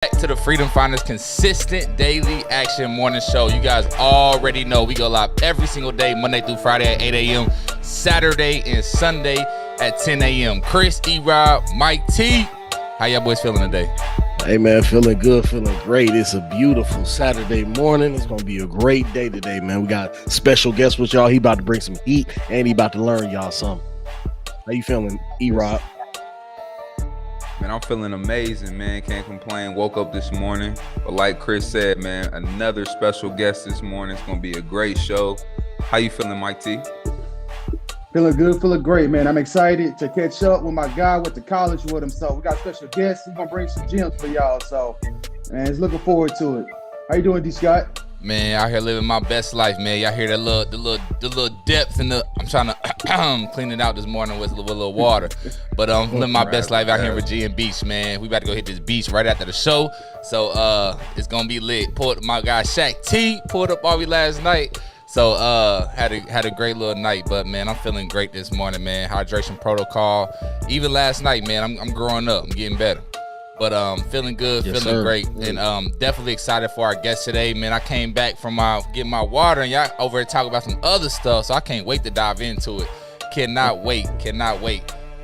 Back to the Freedom Finders consistent daily action morning show. You guys already know we go live every single day, Monday through Friday at 8 a.m., Saturday and Sunday at 10 a.m. Chris, E-Rob, Mike T. How y'all boys feeling today? Hey man, feeling good, feeling great. It's a beautiful Saturday morning. It's gonna be a great day today, man. We got special guests with y'all. He about to bring some heat and he about to learn y'all something. How you feeling, E-Rob? Man, I'm feeling amazing, man. Can't complain. Woke up this morning. But like Chris said, man, another special guest this morning. It's going to be a great show. How you feeling, Mike T? Feeling good, feeling great, man. I'm excited to catch up with my guy. Went to college with him. So we got special guests. He's going to bring some gems for y'all. So, man, just looking forward to it. How you doing, D. Scott? Man, out here living my best life, man. Y'all hear that the little depth in the. I'm trying to clean it out this morning with a little water, but living my best life out here in Virginia Beach, man. We about to go hit this beach right after the show, so it's gonna be lit. Pulled my guy Shaq T pulled up all we last night, so had a great little night. But man, I'm feeling great this morning, man. Hydration protocol, even last night, man. I'm growing up, I'm getting better. But feeling good, yes, feeling sir. great, and definitely excited for our guest today, man. I came back from getting my water, and y'all over here talking about some other stuff, so I can't wait to dive into it. Cannot wait.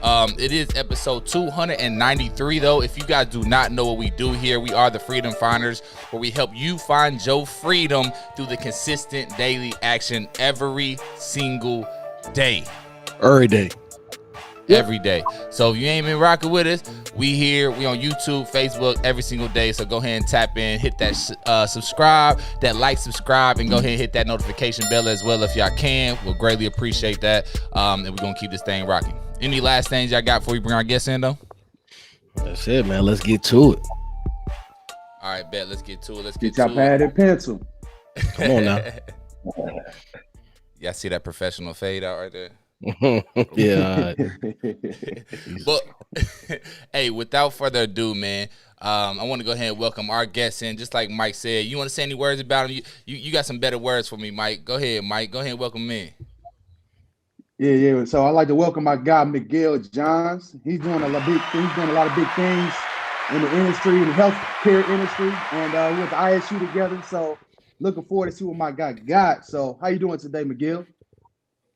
It is episode 293, though. If you guys do not know what we do here, we are the Freedom Finders, where we help you find your freedom through the consistent daily action every single day. Every day. Every day. So if you ain't been rocking with us, we on YouTube, Facebook every single day. So go ahead and tap in, hit that subscribe, subscribe, and go ahead and hit that notification bell as well if y'all can. We'll greatly appreciate that. And we're gonna keep this thing rocking. Any last things y'all got before we bring our guests in though? That's it, man. Let's get to it. All right, bet. Let's get to it. Get your pad and pencil. Come on now. Y'all see that professional fade out right there? Yeah. But hey, without further ado, man, I want to go ahead and welcome our guests in. Just like Mike said, you want to say any words about him? You got some better words for me, Mike. Go ahead, Mike. Go ahead and welcome me. Yeah. So I'd like to welcome my guy Miguel Johns. He's doing a lot of big things in the industry, in the healthcare industry, and we went to ISU together. So looking forward to see what my guy got. So how you doing today, Miguel?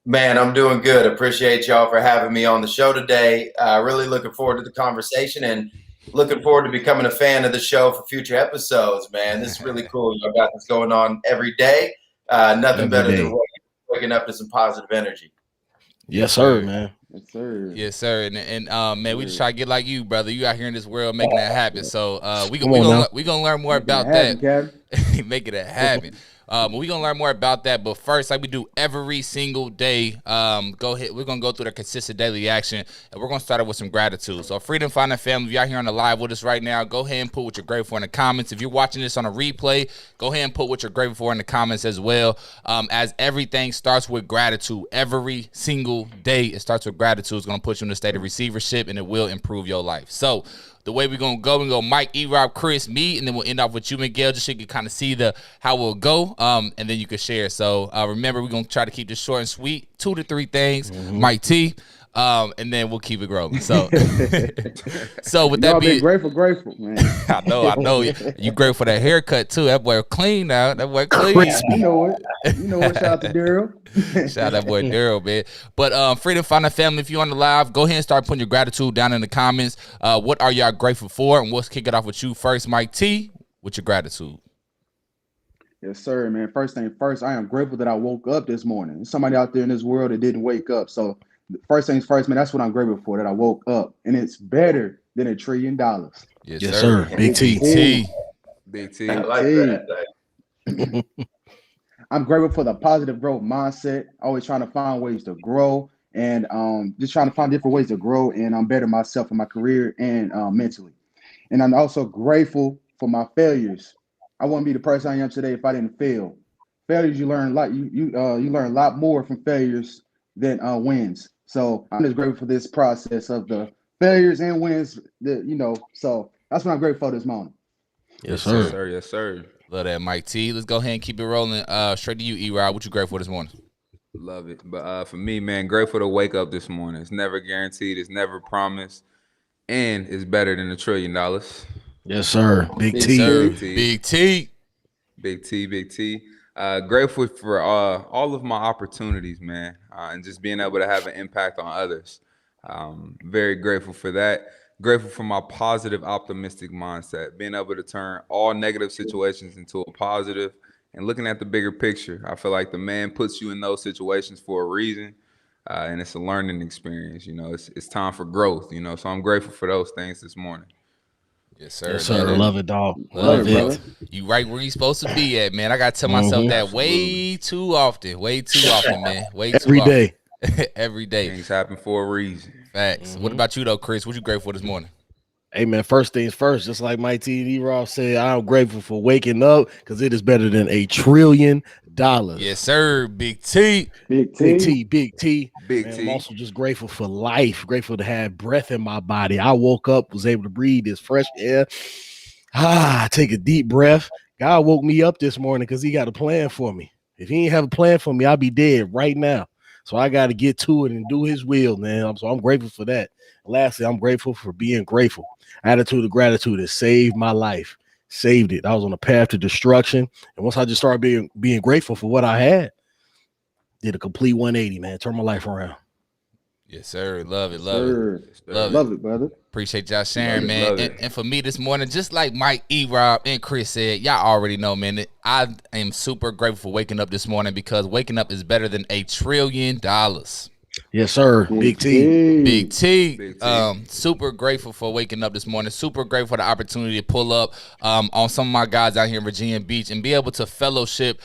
Man, I'm doing good. Appreciate y'all for having me on the show today. Really looking forward to the conversation and looking forward to becoming a fan of the show for future episodes, man. This is really cool. Y'all got this going on every day. Nothing better than waking up to some positive energy. Yes, sir, man. Yes, sir. Yes, sir. And man, we just try to get like you, brother. You out here in this world making that happen. So we gonna learn more about that. Making it happen. We're gonna learn more about that, but first, like we do every single day, we're gonna go through the consistent daily action, and we're gonna start it with some gratitude. So Freedom Finder family, if y'all here on the live with us right now, go ahead and put what you're grateful for in the comments. If you're watching this on a replay, go ahead and put what you're grateful for in the comments as well. As everything starts with gratitude, every single day it starts with gratitude. It's gonna put you in a state of receivership, and it will improve your life. So the way we're going to go Mike, E-Rob, Chris, me, and then we'll end off with you, Miguel, just so you can kind of see how we'll go, and then you can share. So remember, we're going to try to keep this short and sweet, 2 to 3 things, Mike T, and then we'll keep it growing. So so with that being grateful, man. I know. You grateful for that haircut, too. That boy clean now. That boy clean. You know it. Shout out to Daryl. Shout out that boy Daryl, man. But Freedom Finder family, if you're on the live, go ahead and start putting your gratitude down in the comments. What are y'all grateful for? And we'll kick it off with you first, Mike T, with your gratitude. Yes, sir, man. First thing first, I am grateful that I woke up this morning. There's somebody out there in this world that didn't wake up. So first things first, man, that's what I'm grateful for, that I woke up. And it's better than $1 trillion. Yes, sir. Big T. Big T. I like that. I'm grateful for the positive growth mindset, always trying to find ways to grow and just trying to find different ways to grow and better myself in my career and mentally. And I'm also grateful for my failures. I wouldn't be the person I am today if I didn't fail. Failures, you learn a lot. You learn a lot more from failures than wins. So I'm just grateful for this process of the failures and wins. So that's what I'm grateful for this morning. Yes, sir. Yes, sir. Love that, Mike T. Let's go ahead and keep it rolling. Straight to you, E-Rod. What you grateful for this morning? Love it. But for me, man, grateful to wake up this morning. It's never guaranteed. It's never promised. And it's better than $1 trillion. Yes, sir. Big Yes, T. sir. Big T. Big T. Big T, Big T. Grateful for all of my opportunities, man, and just being able to have an impact on others. Very grateful for that. Grateful for my positive, optimistic mindset, being able to turn all negative situations into a positive and looking at the bigger picture. I feel like the man puts you in those situations for a reason, and it's a learning experience. You know, it's time for growth. You know, so I'm grateful for those things this morning. Yes, sir. Yes, sir. Love it, dog. Love Love it. it. You right where you supposed to be at, man. I gotta tell myself that way too often. Way too often, man. Way too Every often. day. Every day. Things happen for a reason. Facts. What about you though, Chris? What you grateful for this morning? Hey, man, first things first, just like Mike T. and E-Rob said, I'm grateful for waking up because it is better than $1 trillion. Yes, sir. Big T. Big T. Big T. Big Man, T. I'm also just grateful for life, grateful to have breath in my body. I woke up, was able to breathe this fresh air. Take a deep breath. God woke me up this morning because he got a plan for me. If he ain't have a plan for me, I'll be dead right now. So I got to get to it and do his will, man. So I'm grateful for that. Lastly, I'm grateful for being grateful. Attitude of gratitude has saved my life. Saved it. I was on a path to destruction. And once I just started being grateful for what I had, did a complete 180, man. Turned my life around. Yes, sir. Love it. Love it, brother. Appreciate y'all sharing, man. And for me this morning, just like Mike, E-Rob, and Chris said, y'all already know, man, that I am super grateful for waking up this morning because waking up is better than $1 trillion. Yes, sir. Big T. Big T. Super grateful for waking up this morning. Super grateful for the opportunity to pull up on some of my guys out here in Virginia Beach and be able to fellowship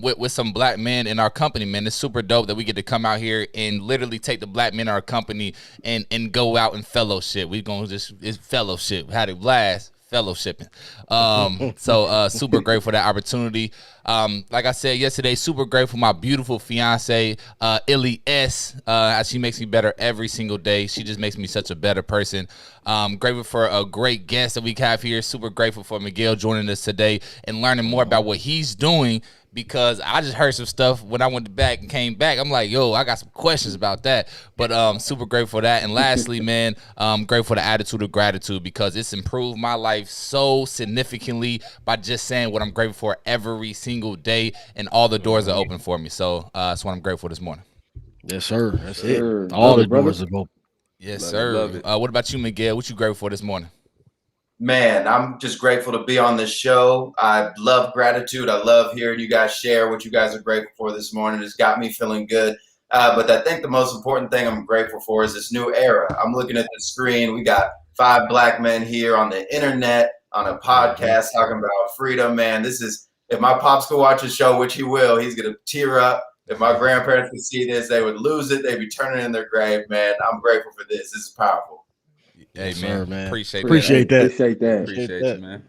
with some black men in our company, man. It's super dope that we get to come out here and literally take the black men in our company and go out and fellowship. We gonna it's fellowship. Had a blast. Fellowshipping. So super grateful for that opportunity. Like I said yesterday, super grateful for my beautiful fiance, Illy S. She makes me better every single day. She just makes me such a better person. Grateful for a great guest that we have here. Super grateful for Miguel joining us today and learning more about what he's doing, because I just heard some stuff when I went back and came back. I'm like, yo, I got some questions about that. But super grateful for that. And lastly, man, grateful for the attitude of gratitude, because it's improved my life so significantly by just saying what I'm grateful for every single day, and all the doors are open for me. So that's what I'm grateful for this morning. Yes, sir. That's it. All the doors are open. Yes, sir. What about you, Miguel? What you grateful for this morning? Man, I'm just grateful to be on this show. I love gratitude. I love hearing you guys share what you guys are grateful for this morning. It's got me feeling good. But I think the most important thing I'm grateful for is this new era. I'm looking at the screen. We got 5 black men here on the internet, on a podcast talking about freedom. Man, this is, if my pops could watch the show, which he will, he's going to tear up. If my grandparents could see this, they would lose it. They'd be turning in their grave, man. I'm grateful for this. This is powerful. Hey, man. Appreciate that. Appreciate you, man.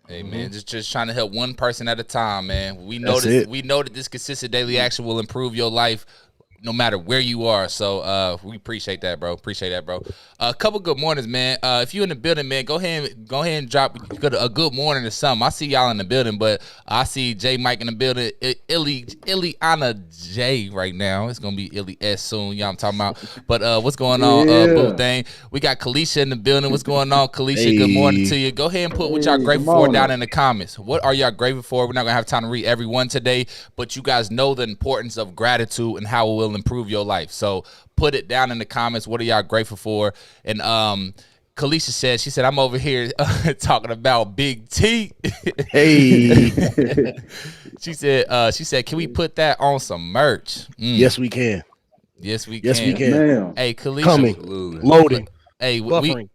Hey, man, just trying to help one person at a time, man. We know that this consistent daily action will improve your life no matter where you are. So we appreciate that, bro. A couple good mornings, man. If you in the building, man, go ahead and drop a good morning or something. I see y'all in the building, but I see J Mike in the building. Ileana J right now. It's gonna be Illy S soon. Y'all I'm talking about. But what's going on, boo thing? We got Kalisha in the building. What's going on, Kalisha? Good morning to you. Go ahead and put what y'all grateful for down in the comments. What are y'all grateful for? We're not gonna have time to read everyone today, but you guys know the importance of gratitude and how it will improve your life. So put it down in the comments. What are y'all grateful for? And Kalisha said, I'm over here talking about Big T. Hey. She said, can we put that on some merch? Yes, we can. Yes, we can. Ma'am. Hey, Kalisha. Coming. Loading. Hey, buffering.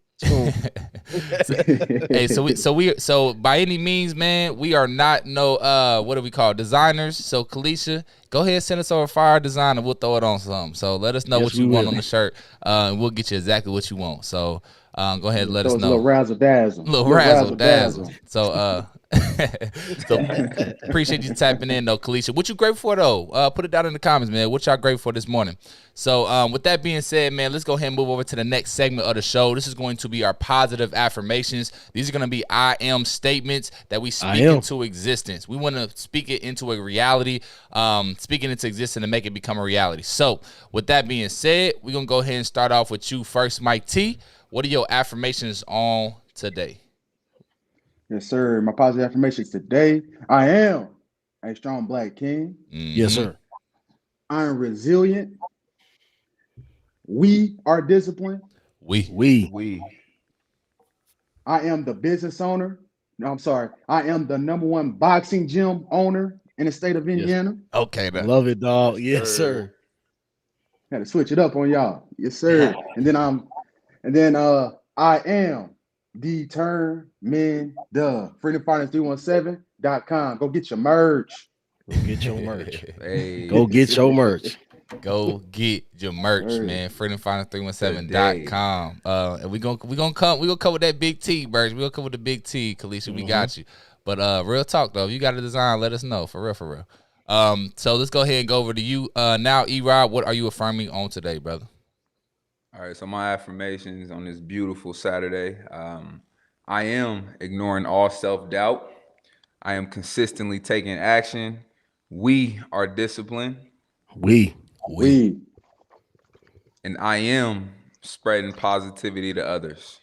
So by any means, man, we are not what do we call designers. So Kalisha, go ahead and send us over fire design and we'll throw it on something. So let us know what you want on the shirt. And we'll get you exactly what you want. So go ahead and let us know. Little razzle dazzle. So so appreciate you tapping in though, Kalisha. What you grateful for though? Put it down in the comments, man. What y'all grateful for this morning? So with that being said, man, let's go ahead and move over to the next segment of the show. This is going to be our positive affirmations. These are going to be I am statements that we speak into existence. We want to speak it into a reality, speak it into existence and make it become a reality. So with that being said, we're going to go ahead and start off with you first, Mike T. What are your affirmations on today? Yes, sir. My positive affirmations today. I am a strong black king. Yes, sir. I am resilient. We are disciplined. We. I am the business owner. No, I'm sorry. I am the #1 boxing gym owner in the state of Indiana. Okay, love it, dog. Yes, sir. Had to switch it up on y'all. Yes, sir. And then I am determined. Freedomfinders317.com. Go get your merch. Go get your merch. Hey. Go get your merch. Go get your merch, man. Freedomfinders317.com. And we gonna cover that big T, Birch. We gonna cover the big T, Kalisha. We got you. But real talk though, if you got a design, let us know. For real. So let's go ahead and go over to you. Now, E-Rob, what are you affirming on today, brother? All right, so my affirmations on this beautiful Saturday. I am ignoring all self-doubt. I am consistently taking action. We are disciplined. We. And I am spreading positivity to others.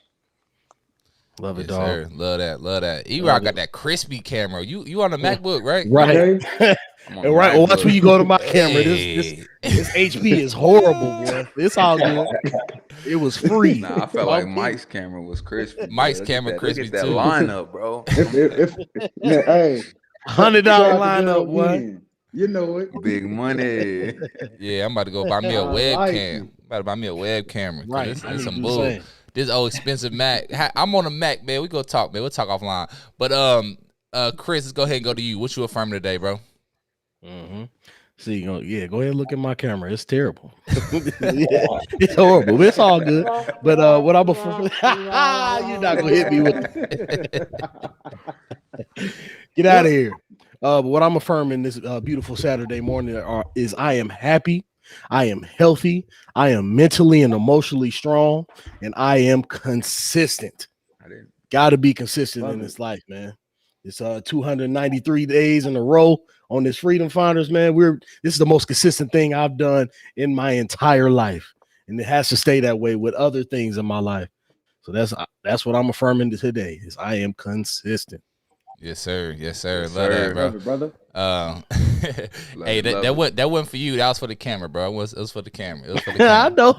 Love it, yes, dog. Sir. Love that. E-Rock got that crispy camera. You on the MacBook, right? Right. And right, watch when you go to my camera. Hey. This HP is horrible, boy. It's all good. It was free. Nah, I felt like Mike's camera was crispy. Mike's camera crispy look at that too. lineup, bro. Hey, $100 lineup, what? You know it. Big money. Yeah, I'm about to go buy me a webcam. About to buy me a web camera. Right. It's some bull. This old expensive Mac. I'm on a Mac, man. We go talk, man. We'll talk offline. But Chris, let's go ahead and go to you. What you affirming today, bro? See, go ahead and look at my camera. It's terrible. It's horrible. But it's all good. But what I'm affirming, you're not gonna hit me with that. Get out of here. But what I'm affirming this beautiful Saturday morning is I am happy, I am healthy, I am mentally and emotionally strong, and I am consistent. Got to be consistent in this life, man. It's 293 days in a row on this Freedom Finders, man. This is the most consistent thing I've done in my entire life, and it has to stay that way with other things in my life. So that's what I'm affirming today. Is I am consistent. Yes, sir. Love that, bro. Love it, brother. Hey, that wasn't for you. That was for the camera, bro. It was for the camera. I know.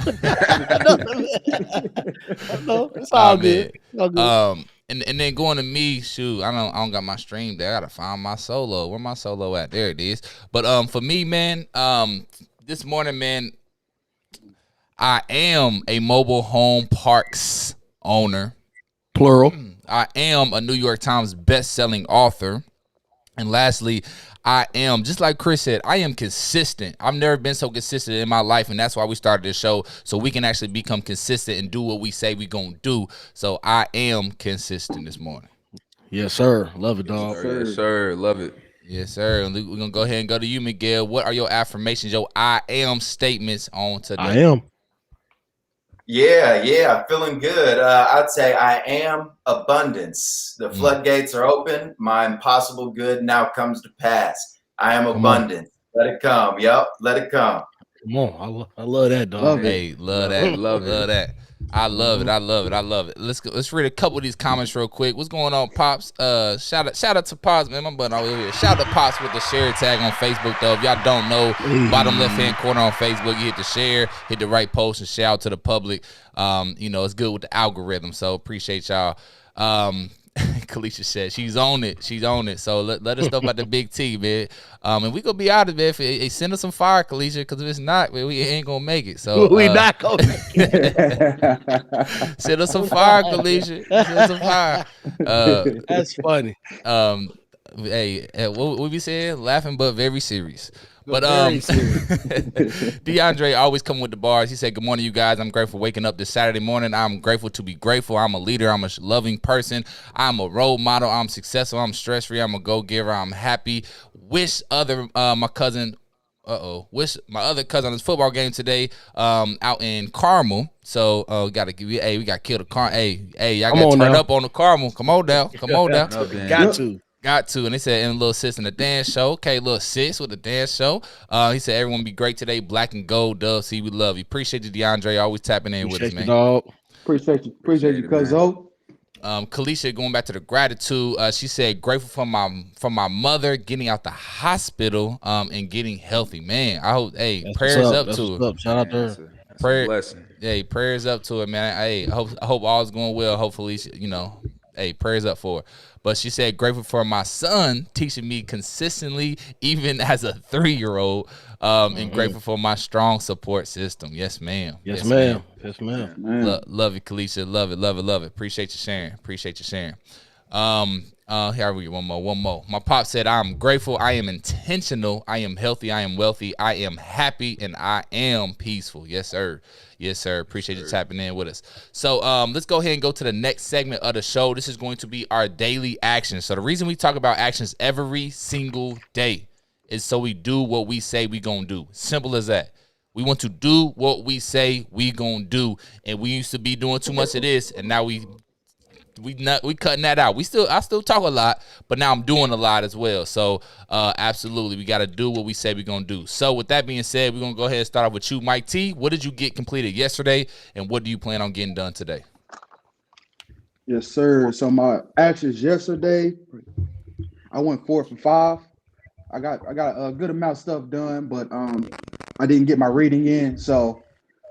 I know. It's all good. And then going to me, shoot, I don't got my stream there. I gotta find my solo. Where my solo at? There it is. But for me, man, this morning, man, I am a mobile home parks owner. Plural. I am a New York Times best-selling author. And lastly, I am, just like Chris said, I am consistent. I've never been so consistent in my life, and that's why we started this show, so we can actually become consistent and do what we say we're going to do. So I am consistent this morning. Yes, sir. Love it, dog. Yes, sir. Love it. Yes, sir. And we're going to go ahead and go to you, Miguel. What are your affirmations, your I am statements on today? I am. Yeah, feeling good. I'd say I am abundance. The floodgates are open. My impossible good now comes to pass. I am abundance. Let it come. Yep, let it come. Come on, I love that, dog. Hey, love that. Love that. I love it. Let's read a couple of these comments real quick. What's going on, Pops? Shout out to Pops, man. My button over here. Shout out to Pops with the share tag on Facebook, though. If y'all don't know, bottom left hand corner on Facebook, you hit the share, hit the right post, and shout out to the public. It's good with the algorithm. So appreciate y'all. Kalisha said she's on it. So let us know about the big T, man. And we gonna be out of there. If send us some fire, Kalisha, because if it's not, man, we ain't gonna make it. So we not gonna make it. Send us some fire, Kalisha. Send us some fire. That's funny. Hey, what we be saying? Laughing but very serious. But DeAndre always come with the bars. He said, "Good morning, you guys. I'm grateful for waking up this Saturday morning. I'm grateful to be grateful. I'm a leader. I'm a loving person. I'm a role model. I'm successful. I'm stress free. I'm a go giver. I'm happy. Wish my other cousin on his football game today out in Carmel. So we got killed a Carmel. Hey, y'all got to turn up on the Carmel. Come on down. Got to. And they said, and a little sis in the dance show. Okay, little sis with the dance show. He said, everyone be great today. Black and gold, Dove. See, we love you. Appreciate you, DeAndre. Always tapping in with us, man. Dog. Appreciate you, cuzzo. Kalisha, going back to the gratitude, she said grateful for my mother getting out the hospital and getting healthy. Man, I hope That's prayers up. up to her. Shout out to her. That's a blessing. Yeah, prayers up to it, man. I hope all's going well. Hopefully, prayers up for her. But she said grateful for my son teaching me consistently, even as a 3-year-old, and grateful for my strong support system. Yes, ma'am. Yes, ma'am. Yes, ma'am. Love it, Kalisha. Love it. Appreciate you sharing. Here we go. One more. My pop said, I'm grateful. I am intentional. I am healthy. I am wealthy. I am happy, and I am peaceful. Yes, sir. Appreciate you tapping in with us. So let's go ahead and go to the next segment of the show. This is going to be our daily actions. So the reason we talk about actions every single day is so we do what we say we gonna do. Simple as that. We want to do what we say we gonna do, and we used to be doing too much of this, and now we cutting that out. I still talk a lot, but now I'm doing a lot as well. So absolutely, we got to do what we say we're gonna do. So with that being said, we're gonna go ahead and start off with you, Mike T. What did you get completed yesterday, and what do you plan on getting done today? Yes, sir. So my actions yesterday, I went 4 for 5. I got a good amount of stuff done, but I didn't get my reading in, so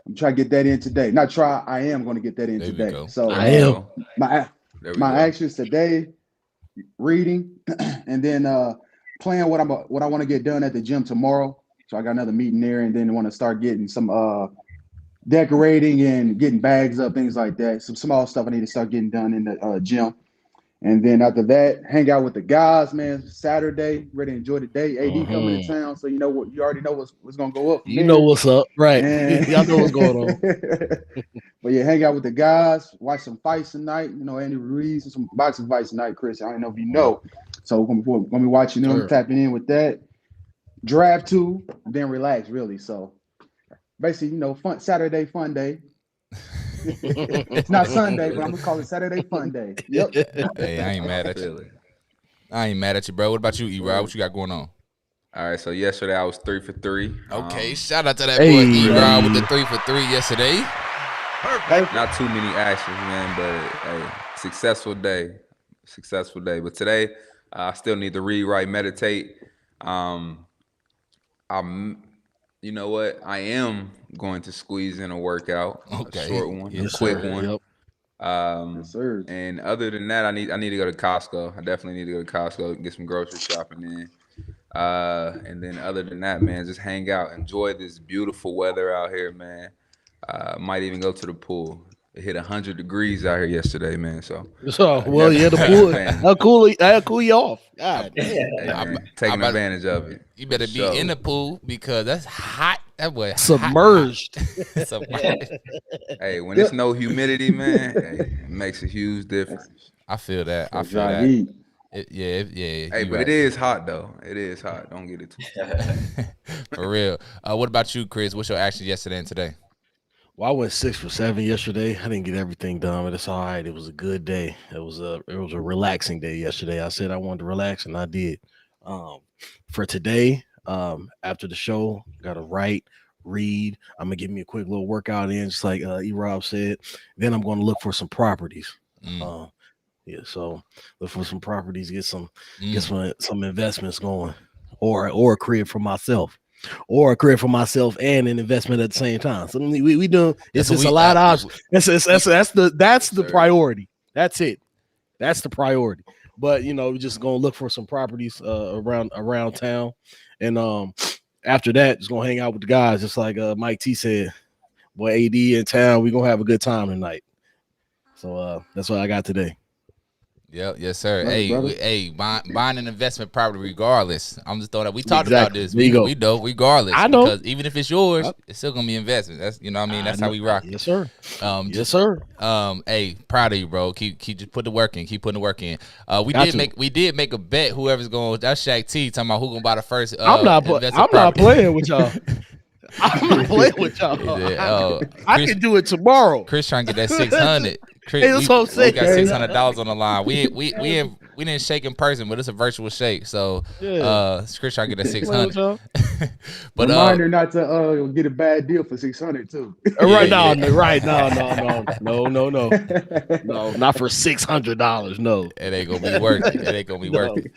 I'm trying to get that in today. I am going to get that in today. So I am. My actions today, reading, and then plan what I want to get done at the gym tomorrow. So I got another meeting there, and then I want to start getting some decorating and getting bags up, things like that. Some small stuff I need to start getting done in the gym. And then after that, hang out with the guys, man. Saturday, ready to enjoy the day. AD coming to town, so you already know what's gonna go up. You know what's up, right? Y'all know what's going on. But yeah, hang out with the guys, watch some fights tonight. Andy Ruiz and some boxing fights tonight, Chris. I don't know if you know. So we're gonna be watching them, tapping in with that. Draft 2, then relax, really. So basically, fun Saturday, fun day. It's not Sunday, but I'm gonna call it Saturday fun day. Yep. Hey, I ain't mad at you. Bro. What about you, E-Rod? What you got going on? All right, so yesterday I was 3 for 3. Okay, shout out to that boy E-Rod with the 3 for 3 yesterday. Perfect. Not too many actions, man, but successful day. But today, I still need to read, write, meditate. You know what? I am going to squeeze in a workout, a short one, a quick one. Yep. Yes, sir. And other than that, I need to go to Costco. I definitely need to go to Costco and get some grocery shopping in. And then other than that, man, just hang out, enjoy this beautiful weather out here, man. Might even go to the pool. It hit 100 degrees out here yesterday, man. So well, yeah, the pool. That'll cool you off. God damn. Hey, taking advantage of it. You better be in the pool because that's hot. That boy submerged. Hey, when it's no humidity, man, it makes a huge difference. I feel that. Yeah. Hey, but it is hot though. It is hot. Don't get it too. For real. What about you, Chris? What's your action yesterday and today? Well, I went 6 for 7 yesterday. I didn't get everything done, but it's all right. It was a good day. It was a relaxing day yesterday. I said I wanted to relax, and I did. For today, after the show, gotta write, read. I'm gonna give me a quick little workout in, just like E-Rob said. Then I'm going to look for some properties. So look for some properties, get some investments going, or a crib for myself. Or a career for myself and an investment at the same time. So we do. It's just a lot of options. That's the priority. That's it. That's the priority. But we're just gonna look for some properties around town, and after that, just gonna hang out with the guys. Just like Mike T said, boy, AD in town. We gonna have a good time tonight. So that's what I got today. Yep, yes, sir. Hey, buying an investment property regardless. I'm just throwing that. We talked about this. We know regardless. I know, because even if it's yours, it's still gonna be investment. That's what I mean. That's how we rock. Yes, sir. Yes, sir. Hey, proud of you, bro. Keep just put the work in. Keep putting the work in. We did make a bet. Whoever's going, that's Shaq T talking about who gonna buy the first. I'm not playing with y'all. I'm not playing with y'all. I can do it tomorrow. Chris trying to get that 600. Chris, hey, that's what I'm saying. We got $600 on the line. We didn't shake in person, but it's a virtual shake. So Chris trying to get a 600. But reminder not to get a bad deal for 600 too. Right now, right no, not for $600. No, it ain't gonna be worth it. It ain't gonna be worth it.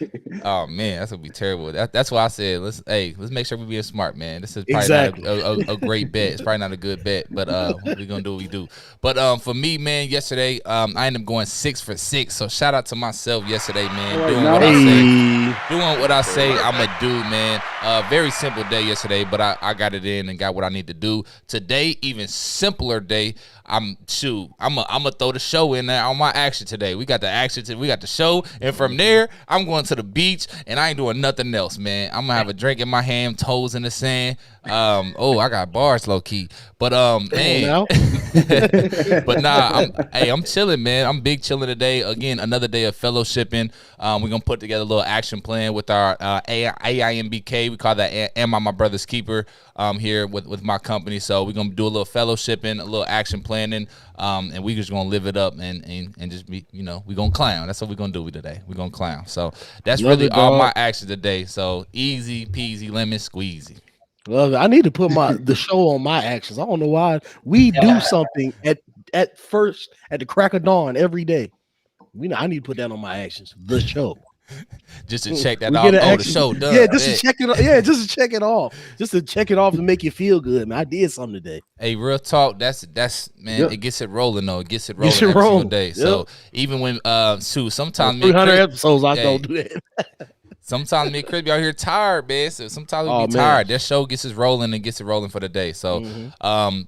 Oh man, that's gonna be terrible. That's why I said let's make sure we being smart, man. This is probably not a great bet. It's probably not a good bet, but we're gonna do what we do. But for me, man, yesterday I ended up going 6 for 6. So shout out to myself yesterday, man. Doing what I say I'ma do, man. Very simple day yesterday, but I got it in and got what I need to do. Today, even simpler day. I'm gonna throw the show in there on my action today. We got the action, we got the show, and from there, I'm going to the beach, and I ain't doing nothing else, man. I'm gonna have a drink in my hand, toes in the sand. I got bars low key, but man, but nah, I'm chilling, man. I'm big chilling today. Again, another day of fellowshipping. We're gonna put together a little action plan with our AIMBK. We call that Am I My Brother's Keeper here with my company. So we're gonna do a little fellowshipping, a little action planning, and we just gonna live it up and just be, we're gonna clown. That's what we're gonna do today. We're gonna clown. So that's really all my action today. So easy peasy lemon squeezy. Love it. I need to put the show on my actions. I don't know why. We do something at the crack of dawn every day. I need to put that on my actions. The show. Just to check that off. The show done. Yeah, just to check it. Yeah, just to check it off. Just to check it off and make you feel good, man. I did something today. Hey, real talk. That's man. It gets it rolling though. It gets it rolling every single day. Yep. So even when sometimes 300 episodes, I don't do that. Sometimes me and Chris be out here tired, man. So sometimes we be tired. That show gets us rolling and gets it rolling for the day. So,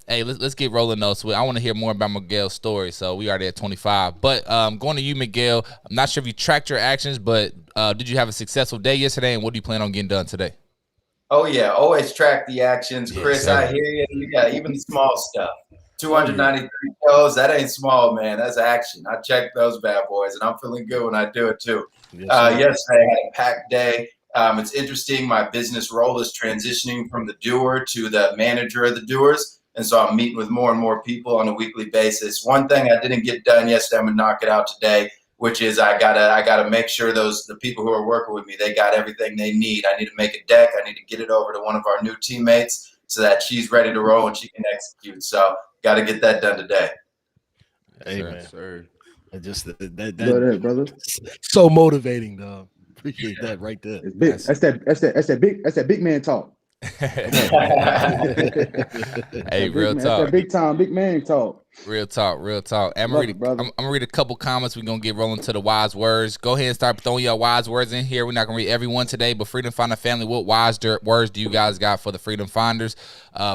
hey, let's get rolling though. So I want to hear more about Miguel's story. So we already at 25. But going to you, Miguel. I'm not sure if you tracked your actions, but did you have a successful day yesterday? And what do you plan on getting done today? Oh yeah, always track the actions, Chris. I hear you. You got even the small stuff. 293 shows. That ain't small, man. That's action. I check those bad boys, and I'm feeling good when I do it too. Yesterday I had a packed day. It's interesting. My business role is transitioning from the doer to the manager of the doers. And so I'm meeting with more and more people on a weekly basis. One thing I didn't get done yesterday, I'm gonna knock it out today, which is I gotta make sure the people who are working with me, they got everything they need. I need to make a deck. I need to get it over to one of our new teammates so that she's ready to roll and she can execute. So got to get that done today. Hey, man. Sir. Just that brother. So motivating, dog. Appreciate that right there. It's big. That's that big man talk. Hey, real talk. That's that big time big man talk. Real talk. I'm gonna read a couple comments. We're gonna get rolling to the wise words. Go ahead and start throwing your wise words in here. We're not gonna read everyone today, but Freedom Finder family, what wise words do you guys got for the Freedom Finders?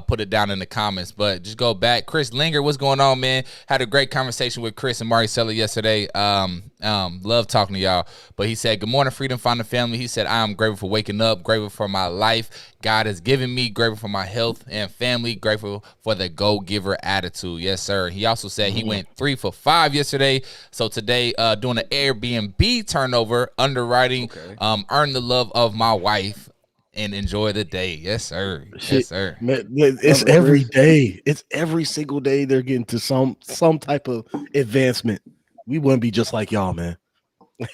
Put it down in the comments. But just go back. Chris Linger, what's going on, man? Had a great conversation with Chris and Maricela yesterday. Love talking to y'all. But he said, good morning, Freedom Finder family. He said, I am grateful for waking up, grateful for my life God has given me, grateful for my health and family, grateful for the go-giver attitude. Yes, sir. He also said he went 3 for 5 yesterday. So today, doing an Airbnb turnover, underwriting, earn the love of my wife, and enjoy the day. Yes, sir. Yes, sir. Man, it's every day. It's every single day they're getting to some type of advancement. We wouldn't be just like y'all, man.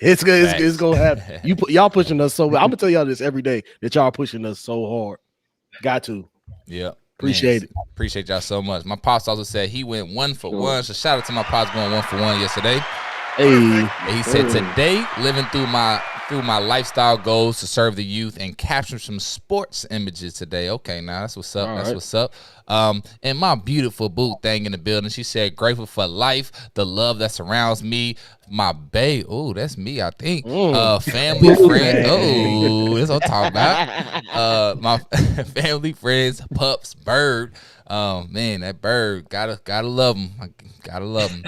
It's gonna happen. Y'all pushing us so well. I'm gonna tell y'all this every day that y'all pushing us so hard. Got to. Yeah. Appreciate it. Appreciate y'all so much. My pops also said he went 1 for 1. So shout out to my pops going 1 for 1 yesterday. Hey. And he said today, living through my lifestyle goals to serve the youth and capture some sports images today. Okay, now that's what's up. That's what's up. And my beautiful boo thing in the building. She said, grateful for life, the love that surrounds me, my babe. Oh, that's me, I think. Family, friends. Oh, that's what I'm talking about. My family, friends, pups, bird. Man, that bird, gotta love him. Gotta love him.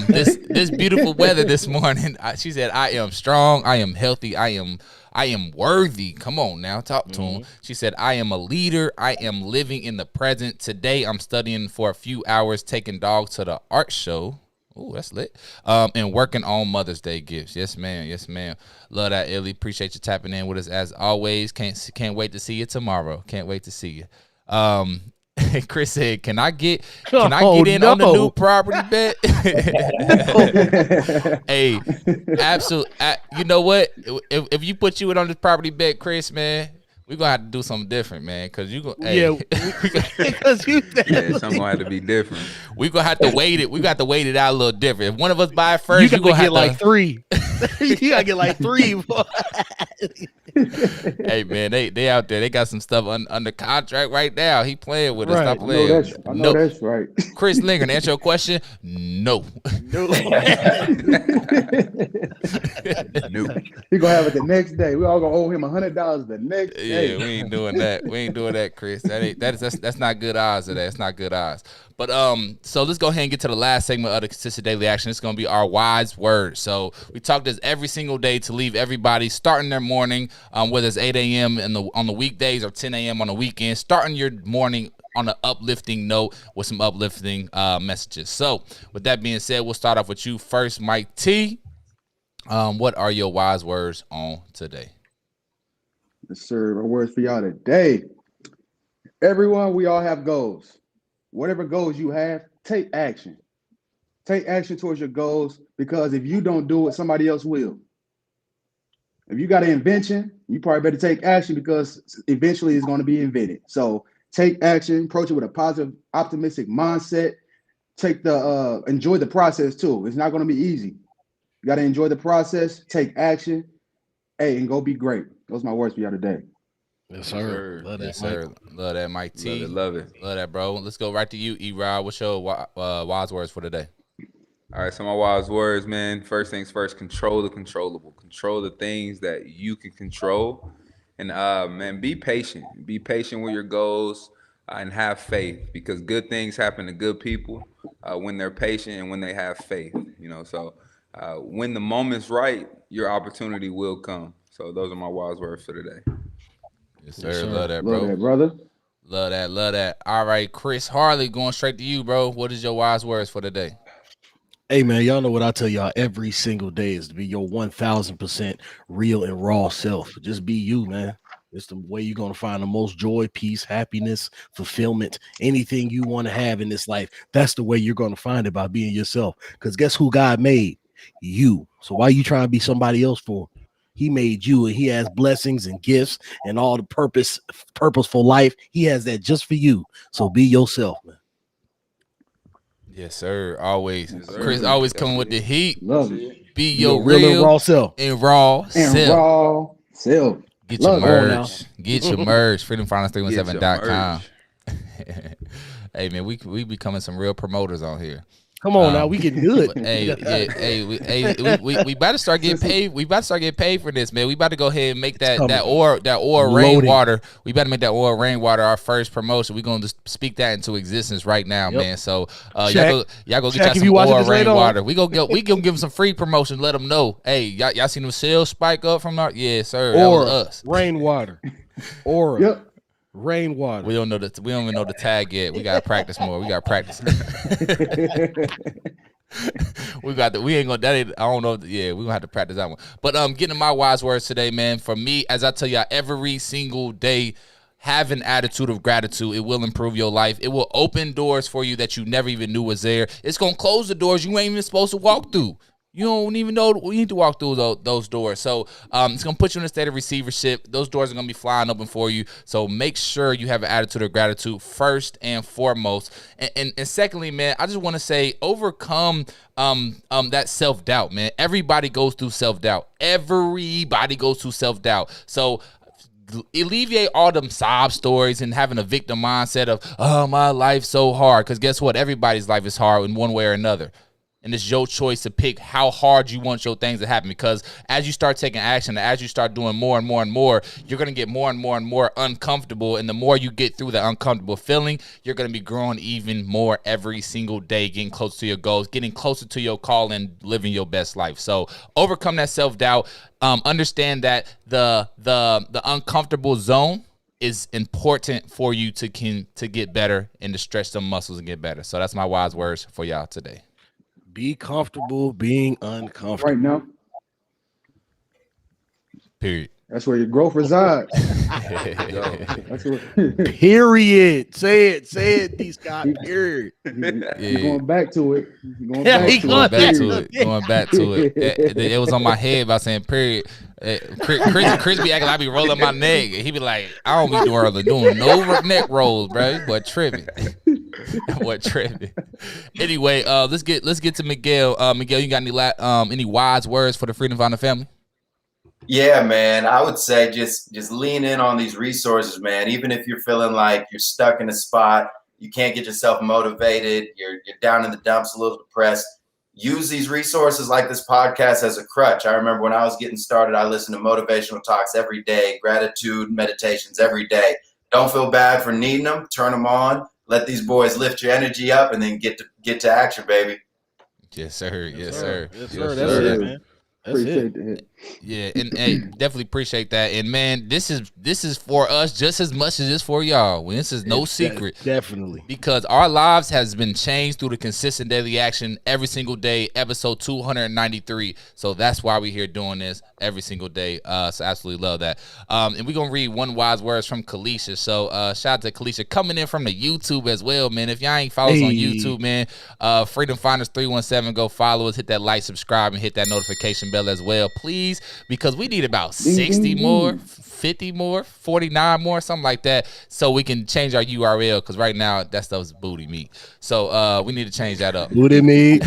This beautiful weather this morning. She said, I am strong, I am healthy, I am worthy. Come on now, talk to him. She said, I am a leader, I am living in the present. Today I'm studying for a few hours, taking dogs to the art show. Oh, that's lit. And working on Mother's Day gifts. Yes, ma'am. Yes, ma'am. Love that, Illy. Appreciate you tapping in with us as always. Can't wait to see you tomorrow. Can't wait to see you. Chris said, "Can I get in on the new property bet?" Hey, absolutely. You know what? If you put you in on this property bet, Chris, man, we're gonna have to do something different, man. Cause you go, because something gonna have to be different. We gonna have to wait it. We got to wait it out a little different. If one of us buy first, you gonna get like 3. You gotta get like 3. Hey man, they out there. They got some stuff under contract right now. He playing with us. Stop I playing. know that's right. Chris Linger, to answer your question, no. No. He gonna have it the next day. We all gonna owe him $100 the next day. Yeah, we ain't doing that. We ain't doing that, Chris. That's not good odds of that. It's not good odds. But so let's go ahead and get to the last segment of the consistent daily action. It's gonna be our wise word. So we talk this every single day to leave everybody starting their morning, whether it's 8 a.m. on the weekdays or 10 a.m. on the weekend, starting your morning on an uplifting note with some uplifting messages. So with that being said, we'll start off with you first, Mike T. What are your wise words on today? Yes, sir. My words for y'all today. Everyone, we all have goals. Whatever goals you have, take action. Take action towards your goals, because if you don't do it, somebody else will. If you got an invention, you probably better take action, because eventually it's going to be invented. So take action, approach it with a positive, optimistic mindset. Enjoy the process too. It's not going to be easy. You got to enjoy the process, take action, and go be great. Those are my words for y'all today. Yes, sir. Love that, sir. Love that, Mike T. Love it. Love that, bro. Let's go right to you, E-Rod. What's your wise words for today? All right, so my wise words, man. First things first, control the controllable. Control the things that you can control. And, man, be patient. Be patient with your goals and have faith, because good things happen to good people when they're patient and when they have faith, So when the moment's right, your opportunity will come. So those are my wise words for today. Yes, sir. Love that, bro. Love that, brother. Love that. All right, Chris Harley, going straight to you, bro. What is your wise words for today? Hey, man, y'all know what I tell y'all every single day is to be your 1,000% real and raw self. Just be you, man. It's the way you're going to find the most joy, peace, happiness, fulfillment, anything you want to have in this life. That's the way you're going to find it, by being yourself. Because guess who God made? You. So why you trying to be somebody else for? He made you, and he has blessings and gifts and all the purposeful life. He has that just for you. So be yourself, man. Yes, sir. Always. Yes, sir. Chris always coming with the heat. Love it. Be your real and raw self. And raw self. Get your Love merch. Get your merch. Freedomfinders317.com. Hey, man, we becoming some real promoters on here. Come on now, we getting good. We about to start getting paid. We about to start getting paid for this, man. We about to go ahead and make that Aura rainwater. We about to make that Aura rainwater our first promotion. We're gonna just speak that into existence right now, man. So y'all go get y'all some Aura rainwater. We gonna give them some free promotion. Let them know. Hey, y'all seen them sales spike up from our? Yeah, sir. That was us. Rainwater. Aura. Yep. Rainwater. We don't even know the tag yet. We gotta practice more. We gotta practice. We ain't gonna. That ain't. I don't know. Yeah, we gonna have to practice that one. But getting to my wise words today, man. For me, as I tell y'all every single day, have an attitude of gratitude. It will improve your life. It will open doors for you that you never even knew was there. It's gonna close the doors you ain't even supposed to walk through. You don't even know you need to walk through those doors. So it's going to put you in a state of receivership. Those doors are going to be flying open for you. So make sure you have an attitude of gratitude first and foremost. And secondly, man, I just want to say overcome that self-doubt, man. Everybody goes through self-doubt. Everybody goes through self-doubt. So alleviate all them sob stories and having a victim mindset of, oh, my life's so hard. Because guess what? Everybody's life is hard in one way or another. And it's your choice to pick how hard you want your things to happen, because as you start taking action, as you start doing more and more and more, you're going to get more and more and more uncomfortable. And the more you get through that uncomfortable feeling, you're going to be growing even more every single day, getting closer to your goals, getting closer to your call, and living your best life. So overcome that self-doubt. Understand that the uncomfortable zone is important for you to get better and to stretch some muscles and get better. So that's my wise words for y'all today. Be comfortable being uncomfortable. Right now. Period. That's where your growth resides. That's what. Period. Say it, D. Scott. Period. He's going back to it. Going back to it. It was on my head by saying period. Chris be acting like I be rolling my neck. He be like, I don't be doing no neck rolls, bro. But tripping. What tripping. Anyway, let's get to Miguel. Miguel, you got any wise words for the Freedom Finder family? Yeah, man. I would say just lean in on these resources, man. Even if you're feeling like you're stuck in a spot, you can't get yourself motivated, you're down in the dumps, a little depressed. Use these resources like this podcast as a crutch. I remember when I was getting started, I listened to motivational talks every day, gratitude meditations every day. Don't feel bad for needing them. Turn them on. Let these boys lift your energy up, and then get to action, baby. Yes, sir. Yes, sir. That's it, man. Appreciate it. Yeah, and hey, definitely appreciate that. And man, this is for us just as much as it's for y'all. This is no secret. Definitely. Because our lives has been changed through the consistent daily action every single day, episode 293. So that's why we're here doing this every single day. So absolutely love that. And we're gonna read one wise words from Kalisha. So shout out to Kalisha coming in from the YouTube as well, man. If y'all ain't follow us on YouTube, man, Freedom Finders 317, go follow us, hit that like, subscribe, and hit that notification bell as well, please, because we need about 60 more, 50 more, 49 more, something like that, so we can change our URL, because right now that stuff's booty meat. So we need to change that up. Booty meat.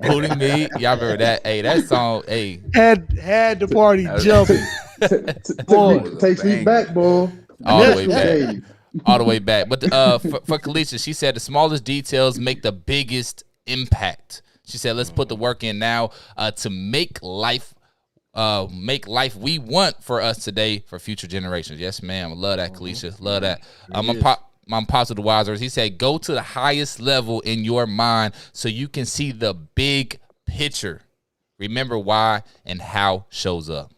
Booty meat. Y'all remember that? Hey, that song, hey. Had the party jumping. Takes me back, boy. All the way back. All the way back. But for Kalisha, she said the smallest details make the biggest impact. She said, let's put the work in now to make life we want for us today for future generations. Yes, ma'am. I love that, Kalisha. Love that. My pops with the wise words. He said, go to the highest level in your mind so you can see the big picture. Remember why and how shows up.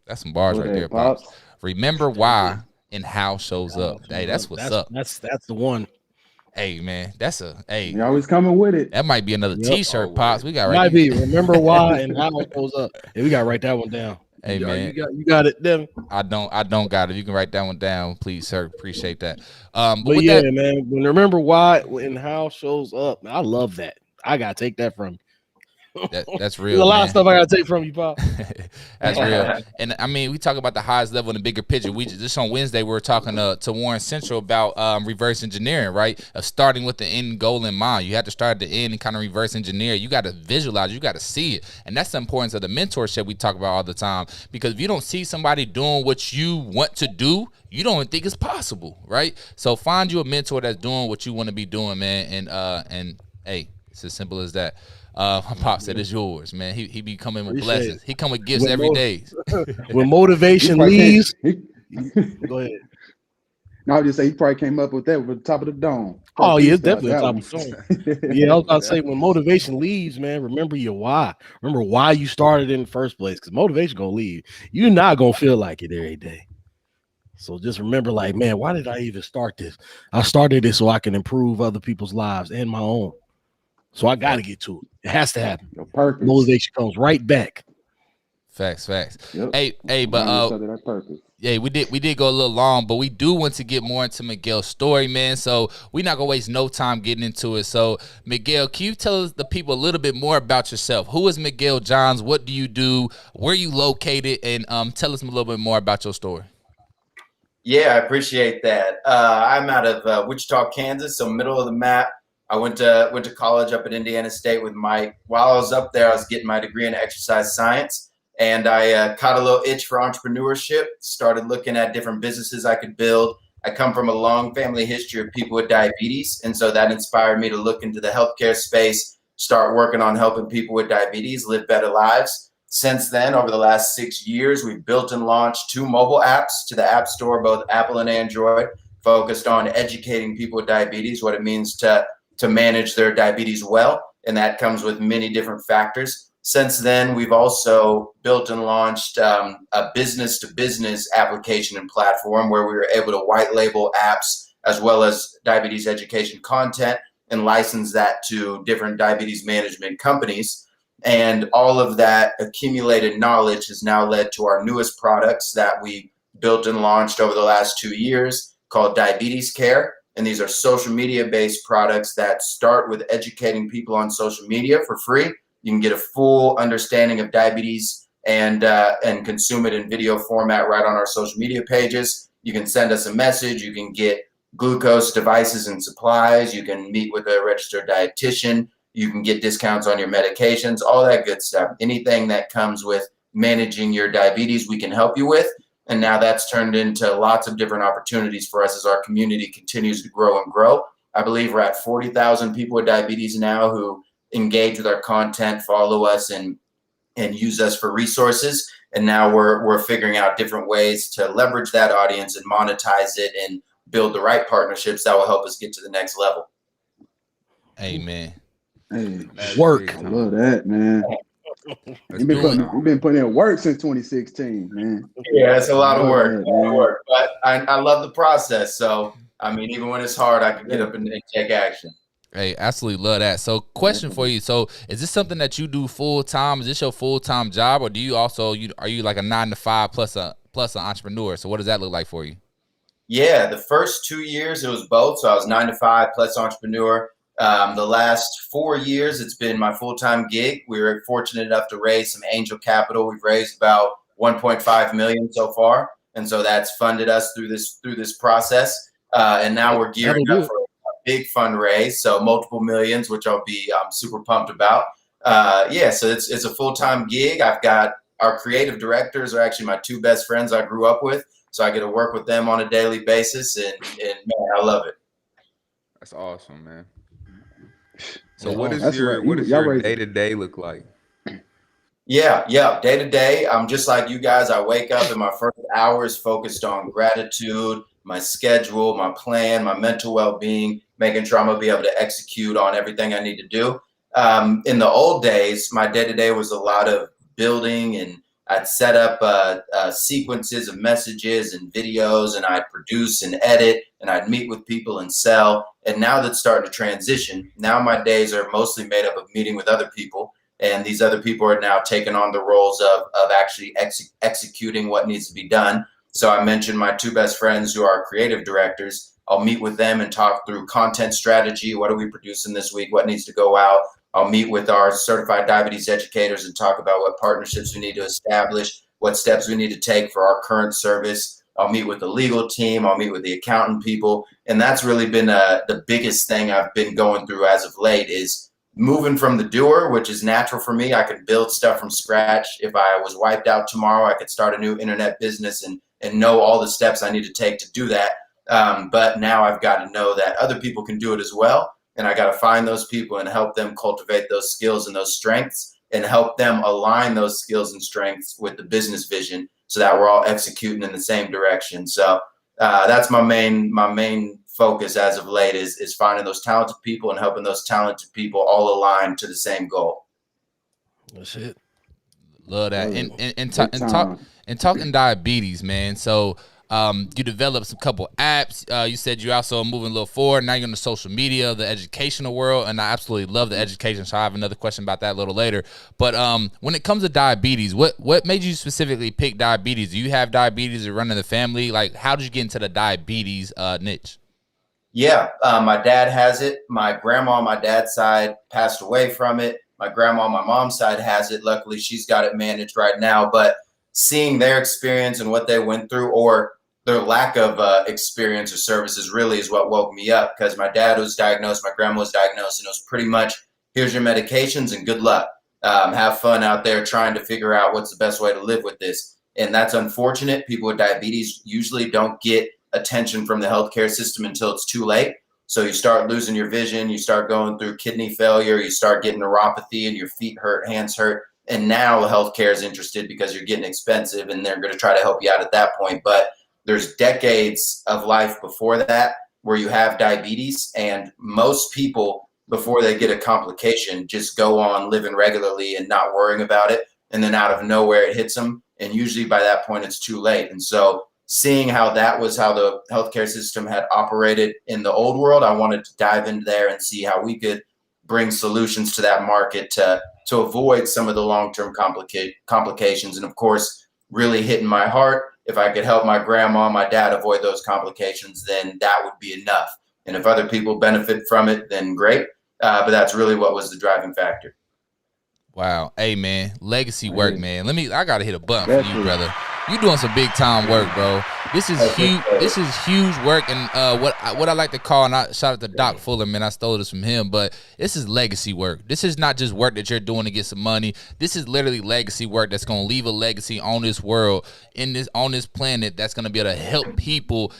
That's some bars right there, Pops. Remember why and how shows up. Hey, that's what's up. That's the one. Hey, man, you always coming with it. That might be another T-shirt, Pops. We got right. Might be. Remember why and how it goes up. Hey, we got to write that one down. Hey, man, you got it, Devin. I don't got it. You can write that one down, please, sir. Appreciate that. But yeah, man, when remember why and how shows up. Man, I love that. I gotta take that from you. That's real. There's a lot of stuff I gotta take from you, Pop. That's real. And I mean, we talk about the highest level and the bigger picture. We just on Wednesday we were talking to Warren Central about reverse engineering, right? Starting with the end goal in mind. You have to start at the end and kind of reverse engineer. You got to visualize. You got to see it, and that's the importance of the mentorship we talk about all the time. Because if you don't see somebody doing what you want to do, you don't think it's possible, right? So find you a mentor that's doing what you want to be doing, man. And hey, it's as simple as that. My pop said it's yours, man. He be coming with blessings. He come with gifts every day. When motivation leaves, go ahead. No, I would just say he probably came up with that with the top of the dome. Oh yeah, it's definitely top of the dome. Yeah, I was about to say when motivation leaves, man, remember your why. Remember why you started in the first place, because motivation gonna leave. You're not gonna feel like it every day. So just remember, like, man, why did I even start this? I started this so I can improve other people's lives and my own. So I got to get to it. It has to happen. Motivation comes right back. Facts. Yep. Hey, but yeah, we did go a little long, but we do want to get more into Miguel's story, man. So we're not gonna waste no time getting into it. So Miguel, can you tell the people a little bit more about yourself? Who is Miguel Johns? What do you do? Where are you located? And tell us a little bit more about your story. Yeah, I appreciate that. I'm out of Wichita, Kansas, so middle of the map. I went to college up at Indiana State with Mike. While I was up there, I was getting my degree in exercise science, and I caught a little itch for entrepreneurship, started looking at different businesses I could build. I come from a long family history of people with diabetes, and so that inspired me to look into the healthcare space, start working on helping people with diabetes live better lives. Since then, over the last 6 years, we've built and launched 2 mobile apps to the App Store, both Apple and Android, focused on educating people with diabetes, what it means to manage their diabetes well, and that comes with many different factors. Since then, we've also built and launched a business-to-business application and platform where we were able to white label apps as well as diabetes education content and license that to different diabetes management companies. And all of that accumulated knowledge has now led to our newest products that we built and launched over the last 2 years called Diabetes Care. And these are social media based products that start with educating people on social media for free. You can get a full understanding of diabetes and consume it in video format right on our social media pages. You can send us a message. You can get glucose devices and supplies. You can meet with a registered dietitian. You can get discounts on your medications, all that good stuff. Anything that comes with managing your diabetes, we can help you with. And now that's turned into lots of different opportunities for us as our community continues to grow and grow. I believe we're at 40,000 people with diabetes now who engage with our content, follow us, and use us for resources. And now we're figuring out different ways to leverage that audience and monetize it and build the right partnerships that will help us get to the next level. Amen. Hey, Work. I love that, man. You've been putting in work since 2016, man. Yeah, it's a lot of work. But I love the process. So, I mean, even when it's hard, I can get up and take action. Hey, absolutely love that. So, question for you. So, is this something that you do full time? Is this your full time job, or do you also are you like a 9-to-5 plus an entrepreneur? So, what does that look like for you? Yeah, the first 2 years it was both. So I was 9-to-5 plus entrepreneur. The last 4 years it's been my full time gig. We were fortunate enough to raise some angel capital. We've raised about 1.5 million so far, and so that's funded us through this process. And now we're gearing up for big fundraise, so multiple millions, which I'll be super pumped about. So it's a full-time gig. I've got our creative directors are actually my two best friends I grew up with, so I get to work with them on a daily basis, and man, I love it. That's awesome, man. So what does your day-to-day look like? Yeah. Day to day, I'm just like you guys. I wake up and my first hour is focused on gratitude, my schedule, my plan, my mental well-being, making sure I'm gonna be able to execute on everything I need to do. In the old days, my day-to-day was a lot of building, and I'd set up sequences of messages and videos, and I'd produce and edit, and I'd meet with people and sell. And now that's starting to transition. Now my days are mostly made up of meeting with other people. And these other people are now taking on the roles of actually executing what needs to be done. So I mentioned my two best friends who are creative directors. I'll meet with them and talk through content strategy. What are we producing this week? What needs to go out? I'll meet with our certified diabetes educators and talk about what partnerships we need to establish, what steps we need to take for our current service. I'll meet with the legal team. I'll meet with the accountant people. And that's really been the biggest thing I've been going through as of late is moving from the doer, which is natural for me. I could build stuff from scratch. If I was wiped out tomorrow, I could start a new internet business and know all the steps I need to take to do that. But now I've got to know that other people can do it as well. And I got to find those people and help them cultivate those skills and those strengths and help them align those skills and strengths with the business vision so that we're all executing in the same direction. So that's my main focus as of late is finding those talented people and helping those talented people all align to the same goal. That's it. Love that. And talking diabetes, man. So you developed a couple apps. You said you also moving a little forward. Now you're in the social media, the educational world, and I absolutely love the education. So I have another question about that a little later. But when it comes to diabetes, what made you specifically pick diabetes? Do you have diabetes or running the family? Like, how did you get into the diabetes niche? Yeah, my dad has it. My grandma on my dad's side passed away from it. My grandma on my mom's side has it. Luckily, she's got it managed right now. But seeing their experience and what they went through, or their lack of experience or services, really is what woke me up. Because my dad was diagnosed, my grandma was diagnosed, and it was pretty much, here's your medications and good luck. Have fun out there trying to figure out what's the best way to live with this. And that's unfortunate. People with diabetes usually don't get attention from the healthcare system until it's too late. So you start losing your vision, you start going through kidney failure, you start getting neuropathy and your feet hurt, hands hurt. And now healthcare is interested because you're getting expensive and they're going to try to help you out at that point. But there's decades of life before that where you have diabetes, and most people before they get a complication just go on living regularly and not worrying about it. And then out of nowhere it hits them. And usually by that point it's too late. And so seeing how that was how the healthcare system had operated in the old world, I wanted to dive into there and see how we could bring solutions to that market to avoid some of the long-term complications. And of course, really hitting my heart. If I could help my grandma, my dad avoid those complications, then that would be enough. And if other people benefit from it, then great. But that's really what was the driving factor. Wow. Hey, man, legacy work, man. I got to hit a button for you, brother. You doing some big time work, bro. This is huge. This is huge work. And what I like to call, and I shout out to Doc Fuller, man, I stole this from him, but this is legacy work. This is not just work that you're doing to get some money. This is literally legacy work that's going to leave a legacy on this world, on this planet, that's going to be able to help people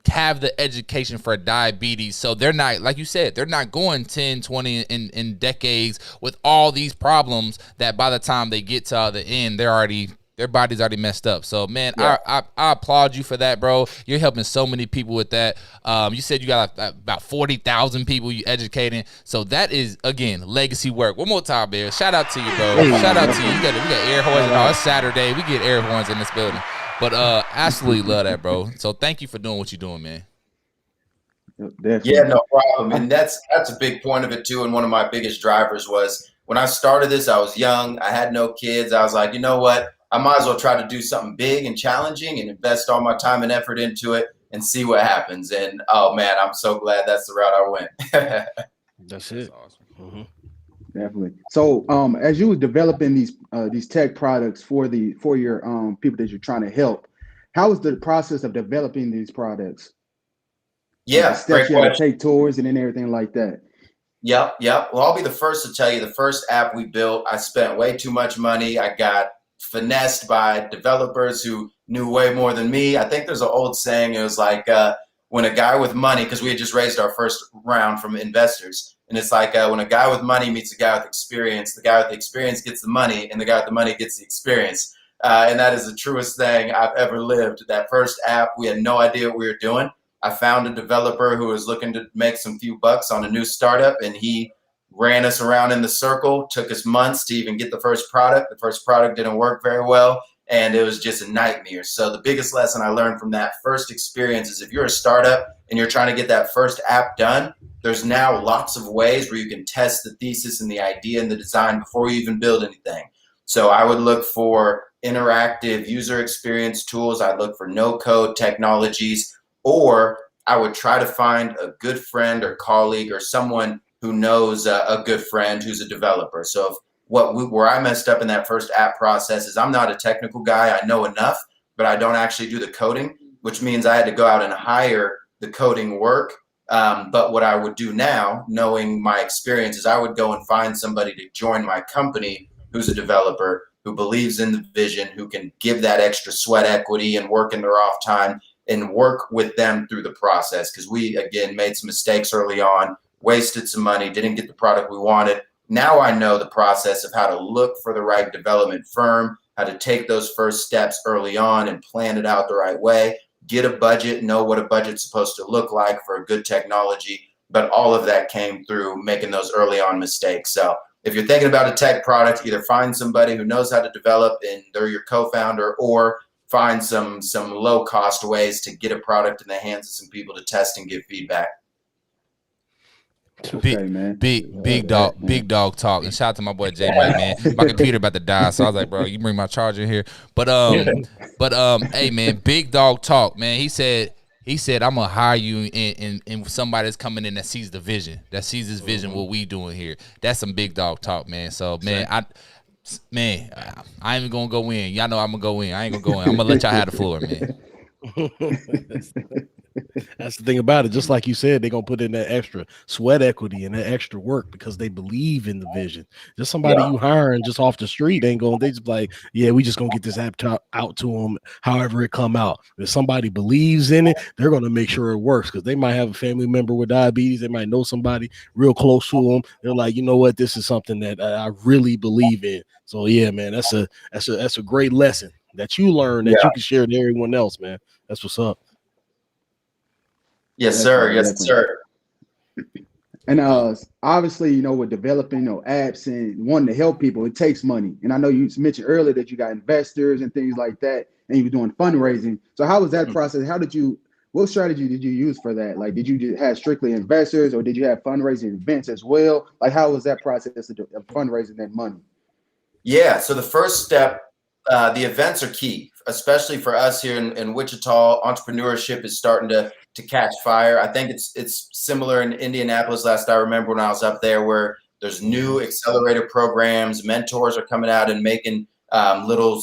have the education for diabetes. So they're not, like you said, they're not going 10, 20 in decades with all these problems that by the time they get to the end, their body's already messed up. So, man, yeah. I applaud you for that, bro. You're helping so many people with that. You said you got about 40,000 people you educating. So that is, again, legacy work. One more time, Bear. Shout out to you, bro. Shout out to you. We got air horns and all. It's Saturday. We get air horns in this building. But absolutely love that, bro. So thank you for doing what you're doing, man. Definitely. Yeah, no problem. And that's a big point of it too. And one of my biggest drivers was when I started this, I was young. I had no kids. I was like, you know what? I might as well try to do something big and challenging and invest all my time and effort into it and see what happens. And oh man, I'm so glad that's the route I went. That's it. Awesome. Mm-hmm. Definitely. So, as you were developing these tech products for your people that you're trying to help, how was the process of developing these products? Yeah, the steps you had to take towards and everything like that. Yep. Well, I'll be the first to tell you, the first app we built, I spent way too much money. I got finessed by developers who knew way more than me. I think there's an old saying. It was like when a guy with money, because we had just raised our first round from investors. And it's like when a guy with money meets a guy with experience, the guy with the experience gets the money and the guy with the money gets the experience. And that is the truest thing I've ever lived. That first app, we had no idea what we were doing. I found a developer who was looking to make some few bucks on a new startup, and he ran us around in the circle. Took us months to even get the first product. The first product didn't work very well, and it was just a nightmare. So the biggest lesson I learned from that first experience is if you're a startup and you're trying to get that first app done, there's now lots of ways where you can test the thesis and the idea and the design before you even build anything. So I would look for interactive user experience tools. I'd look for no-code technologies, or I would try to find a good friend or colleague or someone who knows a good friend who's a developer. So if where I messed up in that first app process is I'm not a technical guy. I know enough, but I don't actually do the coding, which means I had to go out and hire the coding work. But what I would do now, knowing my experience, is I would go and find somebody to join my company who's a developer, who believes in the vision, who can give that extra sweat equity and work in their off time and work with them through the process. Because we, again, made some mistakes early on, wasted some money, didn't get the product we wanted. Now I know the process of how to look for the right development firm, how to take those first steps early on and plan it out the right way. Get a budget, know what a budget's supposed to look like for a good technology. But all of that came through making those early on mistakes. So if you're thinking about a tech product, either find somebody who knows how to develop and they're your co-founder, or find some low cost ways to get a product in the hands of some people to test and give feedback. Big dog talk. And shout out to my boy J Mike, man. My computer about to die, so I was like, bro, you bring my charger in here. But hey man, big dog talk, man. He said I'm gonna hire you and somebody that's coming in that sees the vision, that sees this vision, what we doing here. That's some big dog talk, man. So man, I ain't gonna go in. Y'all know I'm gonna go in. I ain't gonna go in. I'm gonna let y'all have the floor, man. That's the thing about it. Just like you said, they're gonna put in that extra sweat equity and that extra work because they believe in the vision. Just somebody you hiring just off the street ain't going. They just like, yeah, we just gonna get this app out to them however it come out. If somebody believes in it, they're gonna make sure it works because they might have a family member with diabetes. They might know somebody real close to them. They're like, you know what, this is something that I really believe in. So yeah, man, that's a great lesson that you learn that you can share with everyone else, man. That's what's up. Yes, sir. Yes, sir. And obviously, with developing apps and wanting to help people, it takes money. And I know you mentioned earlier that you got investors and things like that, and you were doing fundraising. So how was that process? What strategy did you use for that? Like, did you just have strictly investors, or did you have fundraising events as well? Like, how was that process of fundraising that money? Yeah. So the first step, the events are key especially for us here in Wichita, entrepreneurship is starting to catch fire. I think it's similar in Indianapolis. Last I remember when I was up there, where there's new accelerator programs, mentors are coming out and making little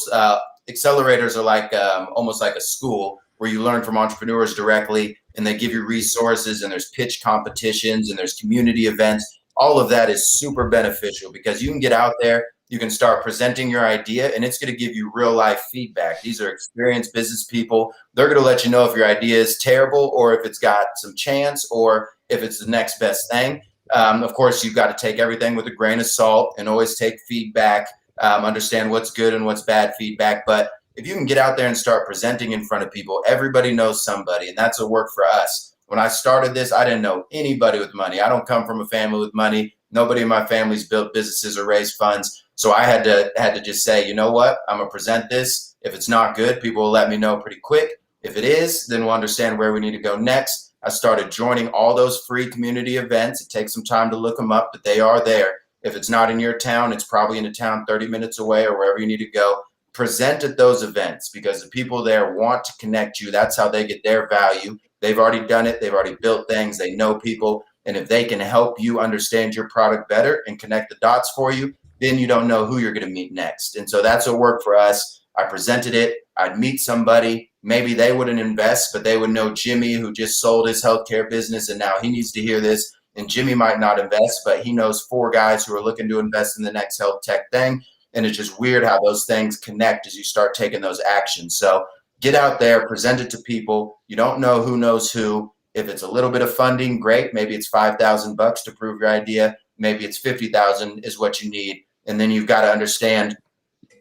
accelerators are like almost like a school where you learn from entrepreneurs directly, and they give you resources, and there's pitch competitions, and there's community events. All of that is super beneficial because you can get out there, you can start presenting your idea, and it's going to give you real life feedback. These are experienced business people. They're going to let you know if your idea is terrible or if it's got some chance or if it's the next best thing. Of course, you've got to take everything with a grain of salt and always take feedback, understand what's good and what's bad feedback. But if you can get out there and start presenting in front of people, everybody knows somebody, and that's a work for us. When I started this, I didn't know anybody with money. I don't come from a family with money. Nobody in my family's built businesses or raised funds. So I had to just say, you know what, I'm gonna present this. If it's not good, people will let me know pretty quick. If it is, then we'll understand where we need to go next. I started joining all those free community events. It takes some time to look them up, but they are there. If it's not in your town, it's probably in a town 30 minutes away or wherever you need to go. Present at those events because the people there want to connect you. That's how they get their value. They've already done it. They've already built things. They know people. And if they can help you understand your product better and connect the dots for you, then you don't know who you're going to meet next. And so that's a work for us. I presented it. I'd meet somebody. Maybe they wouldn't invest, but they would know Jimmy, who just sold his healthcare business, and now he needs to hear this. And Jimmy might not invest, but he knows 4 guys who are looking to invest in the next health tech thing. And it's just weird how those things connect as you start taking those actions. So get out there, present it to people. You don't know who knows who. If it's a little bit of funding, great. Maybe it's $5,000 to prove your idea. Maybe it's 50,000 is what you need. And then you've got to understand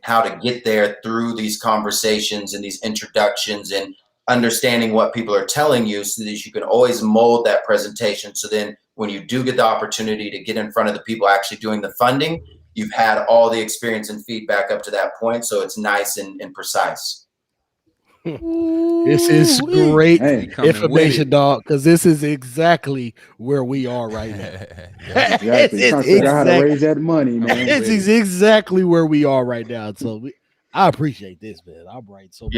how to get there through these conversations and these introductions and understanding what people are telling you so that you can always mold that presentation. So then when you do get the opportunity to get in front of the people actually doing the funding, you've had all the experience and feedback up to that point. So it's nice and precise. This is great information, dog, because this is exactly where we are right now. Exactly. Trying to figure out how to raise that money, man. This is exactly where we are right now. So I appreciate this, man. I'm right. So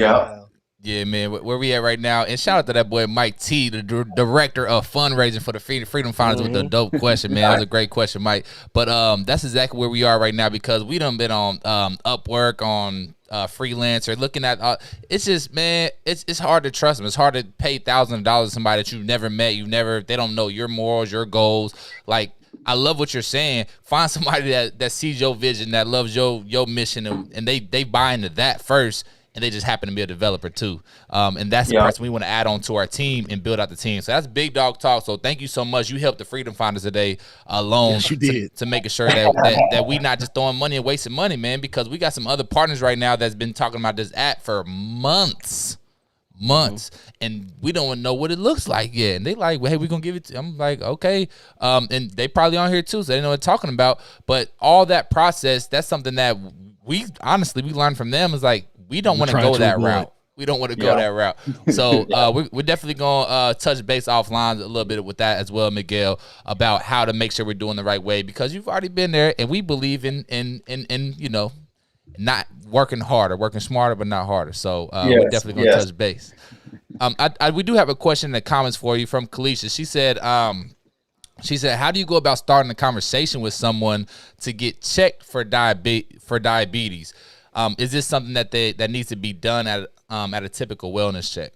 yeah, man, where we at right now. And shout out to that boy Mike T, the director of fundraising for the Freedom Finders with the dope question, man. That was a great question, Mike. But that's exactly where we are right now because we done been on Upwork, on Freelancer, looking at it's just, man, it's hard to trust them. It's hard to pay thousands of dollars to somebody that you've never met. They don't know your morals, your goals. Like, I love what you're saying. Find somebody that sees your vision, that loves your mission, and they buy into that first. And they just happen to be a developer too. And that's the person we want to add on to our team and build out the team. So that's big dog talk. So thank you so much. You helped the Freedom Finders today alone. Yes, you did. To making sure that we not just throwing money and wasting money, man, because we got some other partners right now that's been talking about this app for months. And we don't know what it looks like yet. And they like, well, hey, we're going to give it to you. I'm like, okay. And they probably on here too, so they know what they're talking about. But all that process, that's something that we learned from them is like, we don't want to go that route. We don't want to go that route. So we're definitely going to touch base offline a little bit with that as well, Miguel, about how to make sure we're doing the right way, because you've already been there, and we believe in you know, not working harder, working smarter, but not harder. So we're definitely going to touch base. We do have a question in the comments for you from Kalisha. She said, how do you go about starting a conversation with someone to get checked for diabetes? Is this something that needs to be done at a typical wellness check?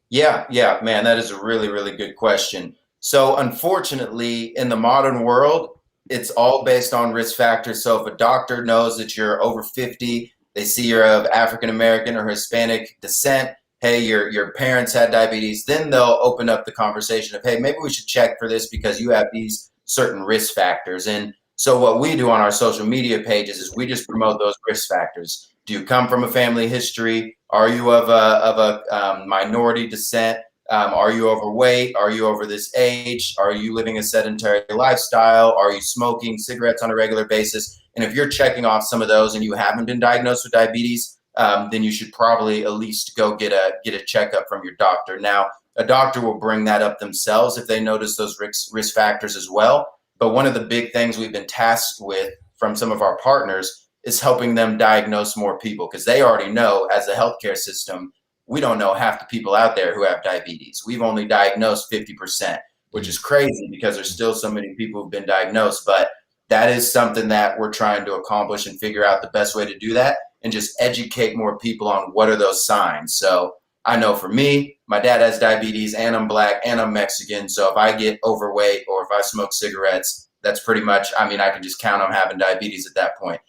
Yeah, man, that is a really, really good question. So unfortunately, in the modern world, it's all based on risk factors. So if a doctor knows that you're over 50, they see you're of African-American or Hispanic descent, hey, your parents had diabetes, then they'll open up the conversation of, hey, maybe we should check for this because you have these certain risk factors. And so what we do on our social media pages is we just promote those risk factors. Do you come from a family history? Are you of a minority descent? Are you overweight? Are you over this age? Are you living a sedentary lifestyle? Are you smoking cigarettes on a regular basis? And if you're checking off some of those and you haven't been diagnosed with diabetes, then you should probably at least go get a checkup from your doctor. Now, a doctor will bring that up themselves if they notice those risk factors as well. But one of the big things we've been tasked with from some of our partners is helping them diagnose more people, because they already know, as a healthcare system, we don't know half the people out there who have diabetes. We've only diagnosed 50%, which is crazy because there's still so many people who've been diagnosed. But that is something that we're trying to accomplish and figure out the best way to do that and just educate more people on what are those signs. So I know for me, my dad has diabetes and I'm Black and I'm Mexican. So if I get overweight or if I smoke cigarettes, that's pretty much, I mean, I can just count on having diabetes at that point.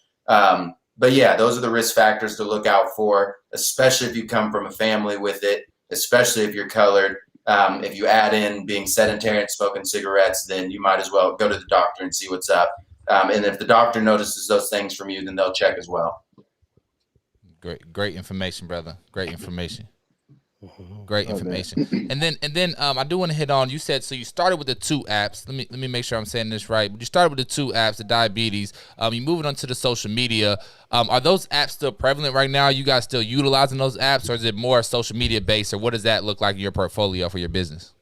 But yeah, those are the risk factors to look out for, especially if you come from a family with it, especially if you're colored. If you add in being sedentary and smoking cigarettes, then you might as well go to the doctor and see what's up. And if the doctor notices those things from you, then they'll check as well. Great information, brother. Great information. Great information. And then I do want to hit on, you said, so you started with the 2 apps. Let me make sure I'm saying this right. But you started with the 2 apps, the diabetes. You moving on to the social media. Are those apps still prevalent right now? Are you guys still utilizing those apps, or is it more social media based, or what does that look like in your portfolio for your business?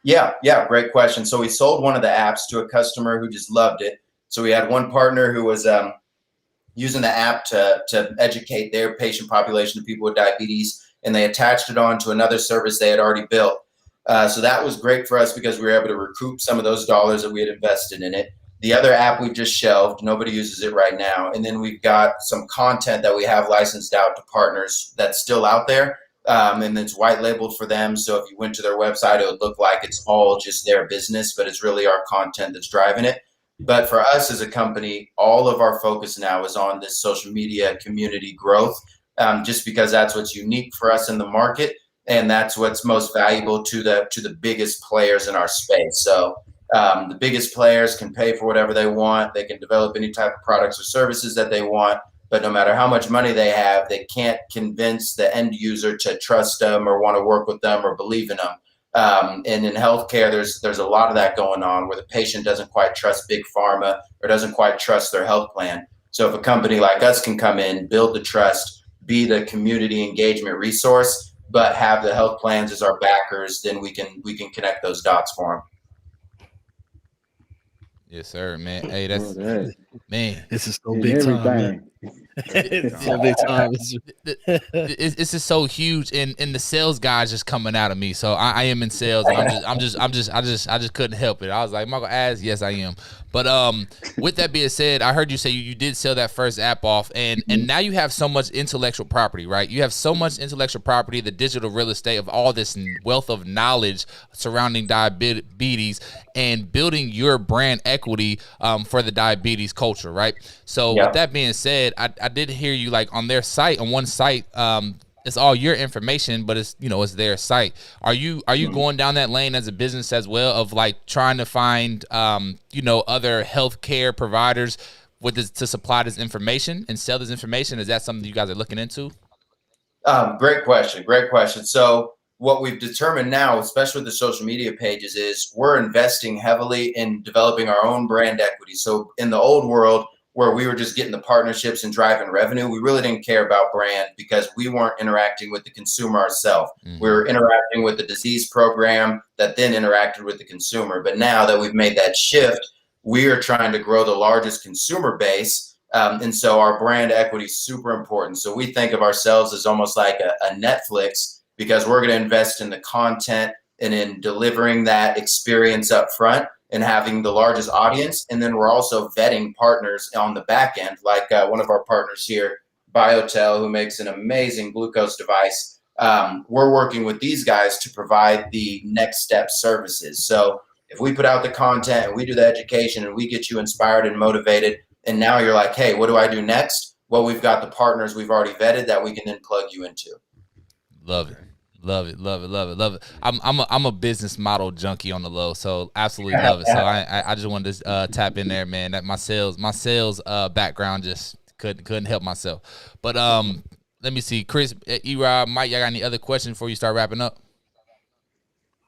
Yeah, great question. So we sold one of the apps to a customer who just loved it. So we had one partner who was using the app to educate their patient population of people with diabetes, and they attached it on to another service they had already built. So that was great for us because we were able to recoup some of those dollars that we had invested in it. The other app we've just shelved. Nobody uses it right now. And then we've got some content that we have licensed out to partners that's still out there. And it's white labeled for them. So if you went to their website, it would look like it's all just their business, but it's really our content that's driving it. But for us as a company, all of our focus now is on this social media community growth. Just because that's what's unique for us in the market, and that's what's most valuable to the biggest players in our space. So the biggest players can pay for whatever they want. They can develop any type of products or services that they want, but no matter how much money they have, they can't convince the end user to trust them or want to work with them or believe in them. And in healthcare, there's a lot of that going on where the patient doesn't quite trust big pharma or doesn't quite trust their health plan. So if a company like us can come in, build the trust, be the community engagement resource, but have the health plans as our backers, then we can connect those dots for them. Yes, sir, man. Hey, that's man. This is so big time, man. It's so big time. It's just so huge, and the sales guys just coming out of me. So I am in sales, and I just couldn't help it. I was like, Michael, ask, yes, I am. But with that being said, I heard you say you did sell that first app off, and now you have so much intellectual property, right? You have so much intellectual property, the digital real estate of all this wealth of knowledge surrounding diabetes and building your brand equity for the diabetes culture, right? So with that being said, I did hear you, like, on their site, on one site, it's all your information, but it's, it's their site. Are you going down that lane as a business as well, of like trying to find other healthcare providers with this, to supply this information and sell this information? Is that something you guys are looking into? Great question. So what we've determined now, especially with the social media pages, is we're investing heavily in developing our own brand equity. So in the old world, where we were just getting the partnerships and driving revenue, we really didn't care about brand because we weren't interacting with the consumer ourselves. We were interacting with the disease program that then interacted with the consumer. But now that we've made that shift, we are trying to grow the largest consumer base. And so our brand equity is super important. So we think of ourselves as almost like a Netflix, because we're going to invest in the content and in delivering that experience up front and having the largest audience. And then we're also vetting partners on the back end, like one of our partners here, Biotel, who makes an amazing glucose device. We're working with these guys to provide the next step services. So if we put out the content and we do the education and we get you inspired and motivated, and now you're like, hey, what do I do next? Well, we've got the partners we've already vetted that we can then plug you into. Love it. I'm a business model junkie on the low, so absolutely love it. So I just wanted to tap in there, man. That my sales background just couldn't help myself. But let me see, Chris, E-Rob, Mike, y'all got any other questions before you start wrapping up?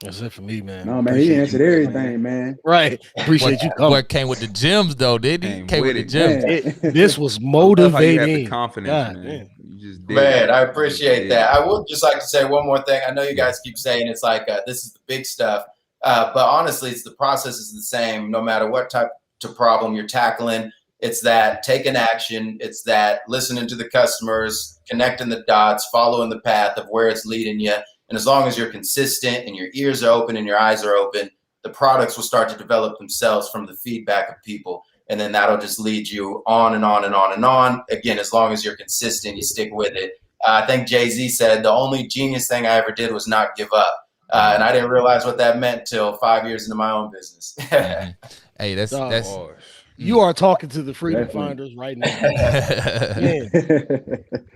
That's it for me, man. No, man, he answered everything, man. Right. Appreciate you coming. What came with the gyms, though, didn't he? Came with the gyms. This was motivating. You have the confidence, man. You just did. Man, I appreciate that. I would just like to say one more thing. I know you guys keep saying it's like this is the big stuff, but honestly, the process is the same no matter what type of problem you're tackling. It's that taking action. It's that listening to the customers, connecting the dots, following the path of where it's leading you. And as long as you're consistent and your ears are open and your eyes are open, the products will start to develop themselves from the feedback of people. And then that'll just lead you on and on and on and on. Again, as long as you're consistent, you stick with it. I think Jay-Z said the only genius thing I ever did was not give up. And I didn't realize what that meant till 5 years into my own business. Hey, that's you are talking to the Freedom Finders right now.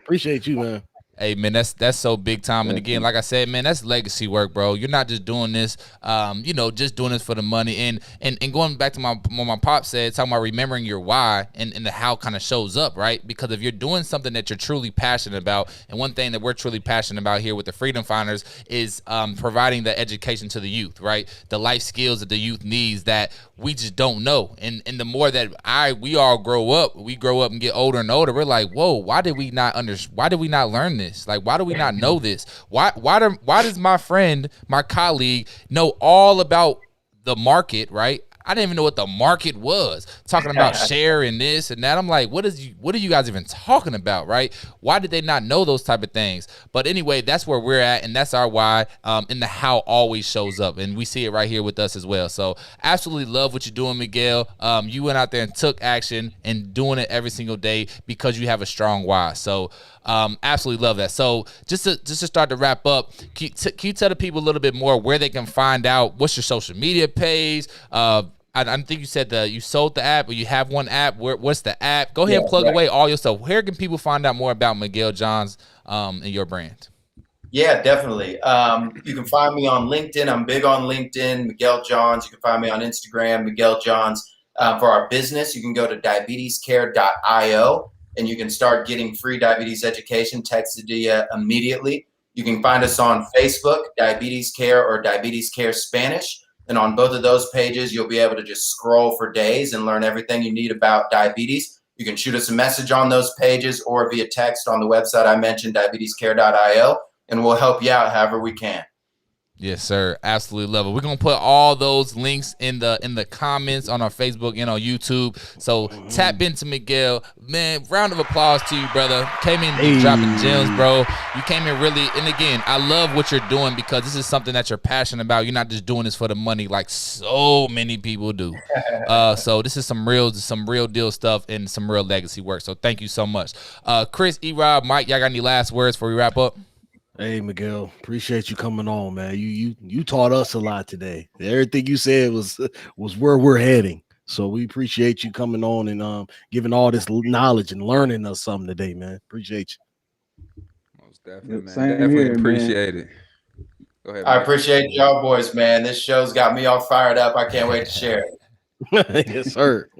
Appreciate you, man. Hey, man, that's so big time. And again, like I said, man, that's legacy work, bro. You're not just doing this, just doing this for the money. And going back to what my pop said, talking about remembering your why and the how kind of shows up, right? Because if you're doing something that you're truly passionate about, and one thing that we're truly passionate about here with the Freedom Finders is providing the education to the youth, right? The life skills that the youth needs that we just don't know. And the more that we all grow up and get older and older, we're like, whoa, why did we not learn this? Like, why do we not know this? Why does my friend, my colleague, know all about the market, right? I didn't even know what the market was. Talking about share and this and that. I'm like, what are you guys even talking about, right? Why did they not know those type of things? But anyway, that's where we're at, and that's our why. And the how always shows up, and we see it right here with us as well. So absolutely love what you're doing, Miguel. You went out there and took action and doing it every single day because you have a strong why. So absolutely love that. So just to start to wrap up, can you tell the people a little bit more where they can find out? What's your social media page? I think you said you sold the app, or you have one app. What's the app? Go ahead and plug away all your stuff. Where can people find out more about Miguel Johns and your brand? Yeah, definitely. You can find me on LinkedIn. I'm big on LinkedIn, Miguel Johns. You can find me on Instagram, Miguel Johns. For our business, you can go to diabetescare.io, and you can start getting free diabetes education texted to you immediately. You can find us on Facebook, Diabetes Care or Diabetes Care Spanish. And on both of those pages, you'll be able to just scroll for days and learn everything you need about diabetes. You can shoot us a message on those pages or via text on the website I mentioned, diabetescare.io, and we'll help you out however we can. Yes, sir. Absolutely love it. We're gonna put all those links in the comments on our Facebook and on YouTube. So tap into Miguel. Man, round of applause to you, brother. Came in dropping gems, bro. You came in really, and again, I love what you're doing because this is something that you're passionate about. You're not just doing this for the money like so many people do. So this is some real deal stuff and some real legacy work. So thank you so much. Chris, E-Rob, Mike, y'all got any last words before we wrap up? Hey, Miguel, appreciate you coming on, man. You taught us a lot today. Everything you said was where we're heading. So we appreciate you coming on and giving all this knowledge and learning us something today, man. Appreciate you. Most definitely, man. Definitely here, appreciate it. Go ahead, I appreciate y'all boys, man. This show's got me all fired up. I can't wait to share it. Yes, sir.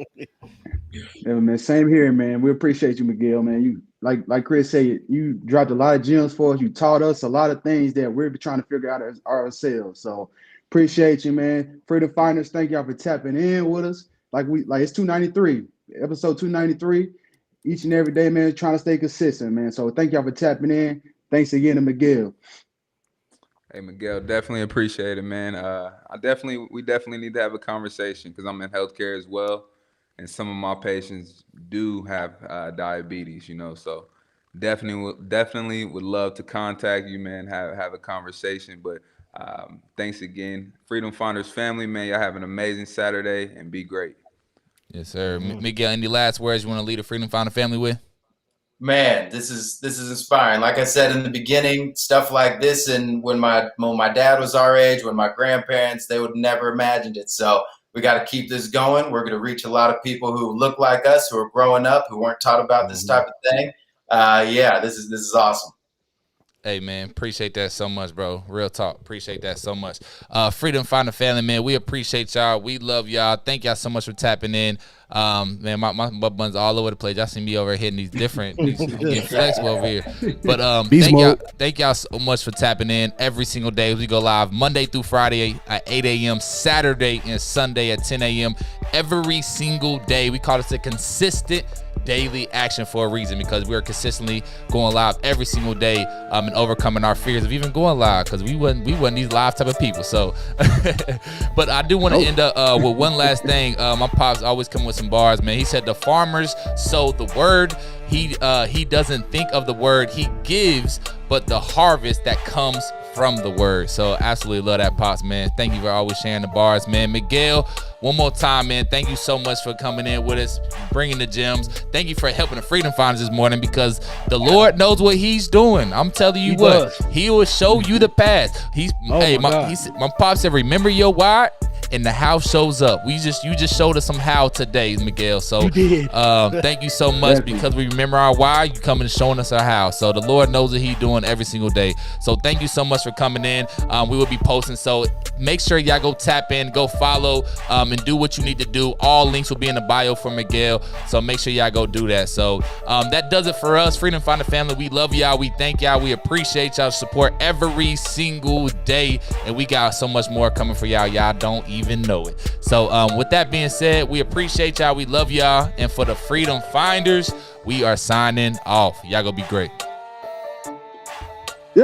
Yeah, man. Same here, man. We appreciate you, Miguel, man. You like Chris said, you dropped a lot of gems for us. You taught us a lot of things that we're trying to figure out ourselves. So appreciate you, man. Freedom Finders, thank y'all for tapping in with us. Like it's 293, episode 293. Each and every day, man, trying to stay consistent, man. So thank y'all for tapping in. Thanks again to Miguel. Hey, Miguel, definitely appreciate it, man. We definitely need to have a conversation because I'm in healthcare as well. And some of my patients do have diabetes, so definitely would love to contact you, man, have a conversation. But thanks again. Freedom Finders family, man, y'all have an amazing Saturday and be great. Yes, sir. Miguel, any last words you want to lead the Freedom Finder family with? Man, this is inspiring. Like I said in the beginning, stuff like this, and when my dad was our age, when my grandparents, they would never imagined it. So we got to keep this going. We're going to reach a lot of people who look like us, who are growing up, who weren't taught about this type of thing. This is awesome. Hey, man, appreciate that so much, bro. Real talk. Appreciate that so much. Freedom Finder family, man, we appreciate y'all. We love y'all. Thank y'all so much for tapping in. Man, my buttons all over the place. Y'all see me over here hitting these different, getting flexible over here. But thank y'all so much for tapping in every single day. We go live Monday through Friday at 8 a.m., Saturday and Sunday at 10 a.m. every single day. We call this a consistent daily action for a reason, because we are consistently going live every single day and overcoming our fears of even going live, because we wasn't these live type of people. So but I do want to end up with one last thing. My pops always come with some bars, man. He said the farmers sow the word. He doesn't think of the word he gives, but the harvest that comes from the word. So absolutely love that, Pops, man. Thank you for always sharing the bars, man. Miguel, one more time, man, thank you so much for coming in with us, bringing the gems. Thank you for helping the Freedom Finders this morning, because the Lord knows what he's doing. I'm telling you he will show you the path. My Pops said, remember your why, and the how shows up. You just showed us some how today, Miguel. So you did. Thank you so much, because we remember our why. You coming and showing us our how. So the Lord knows what he's doing every single day. So thank you so much for coming in. We will be posting, so make sure y'all go tap in, go follow, and do what you need to do. All links will be in the bio for Miguel, so make sure y'all go do that. So that does it for us, Freedom Finder family. We love y'all. We thank y'all. We appreciate y'all support every single day, and we got so much more coming for y'all. Y'all don't even know it. So with that being said, we appreciate y'all. We love y'all, and for the Freedom Finders, we are signing off. Y'all go be great.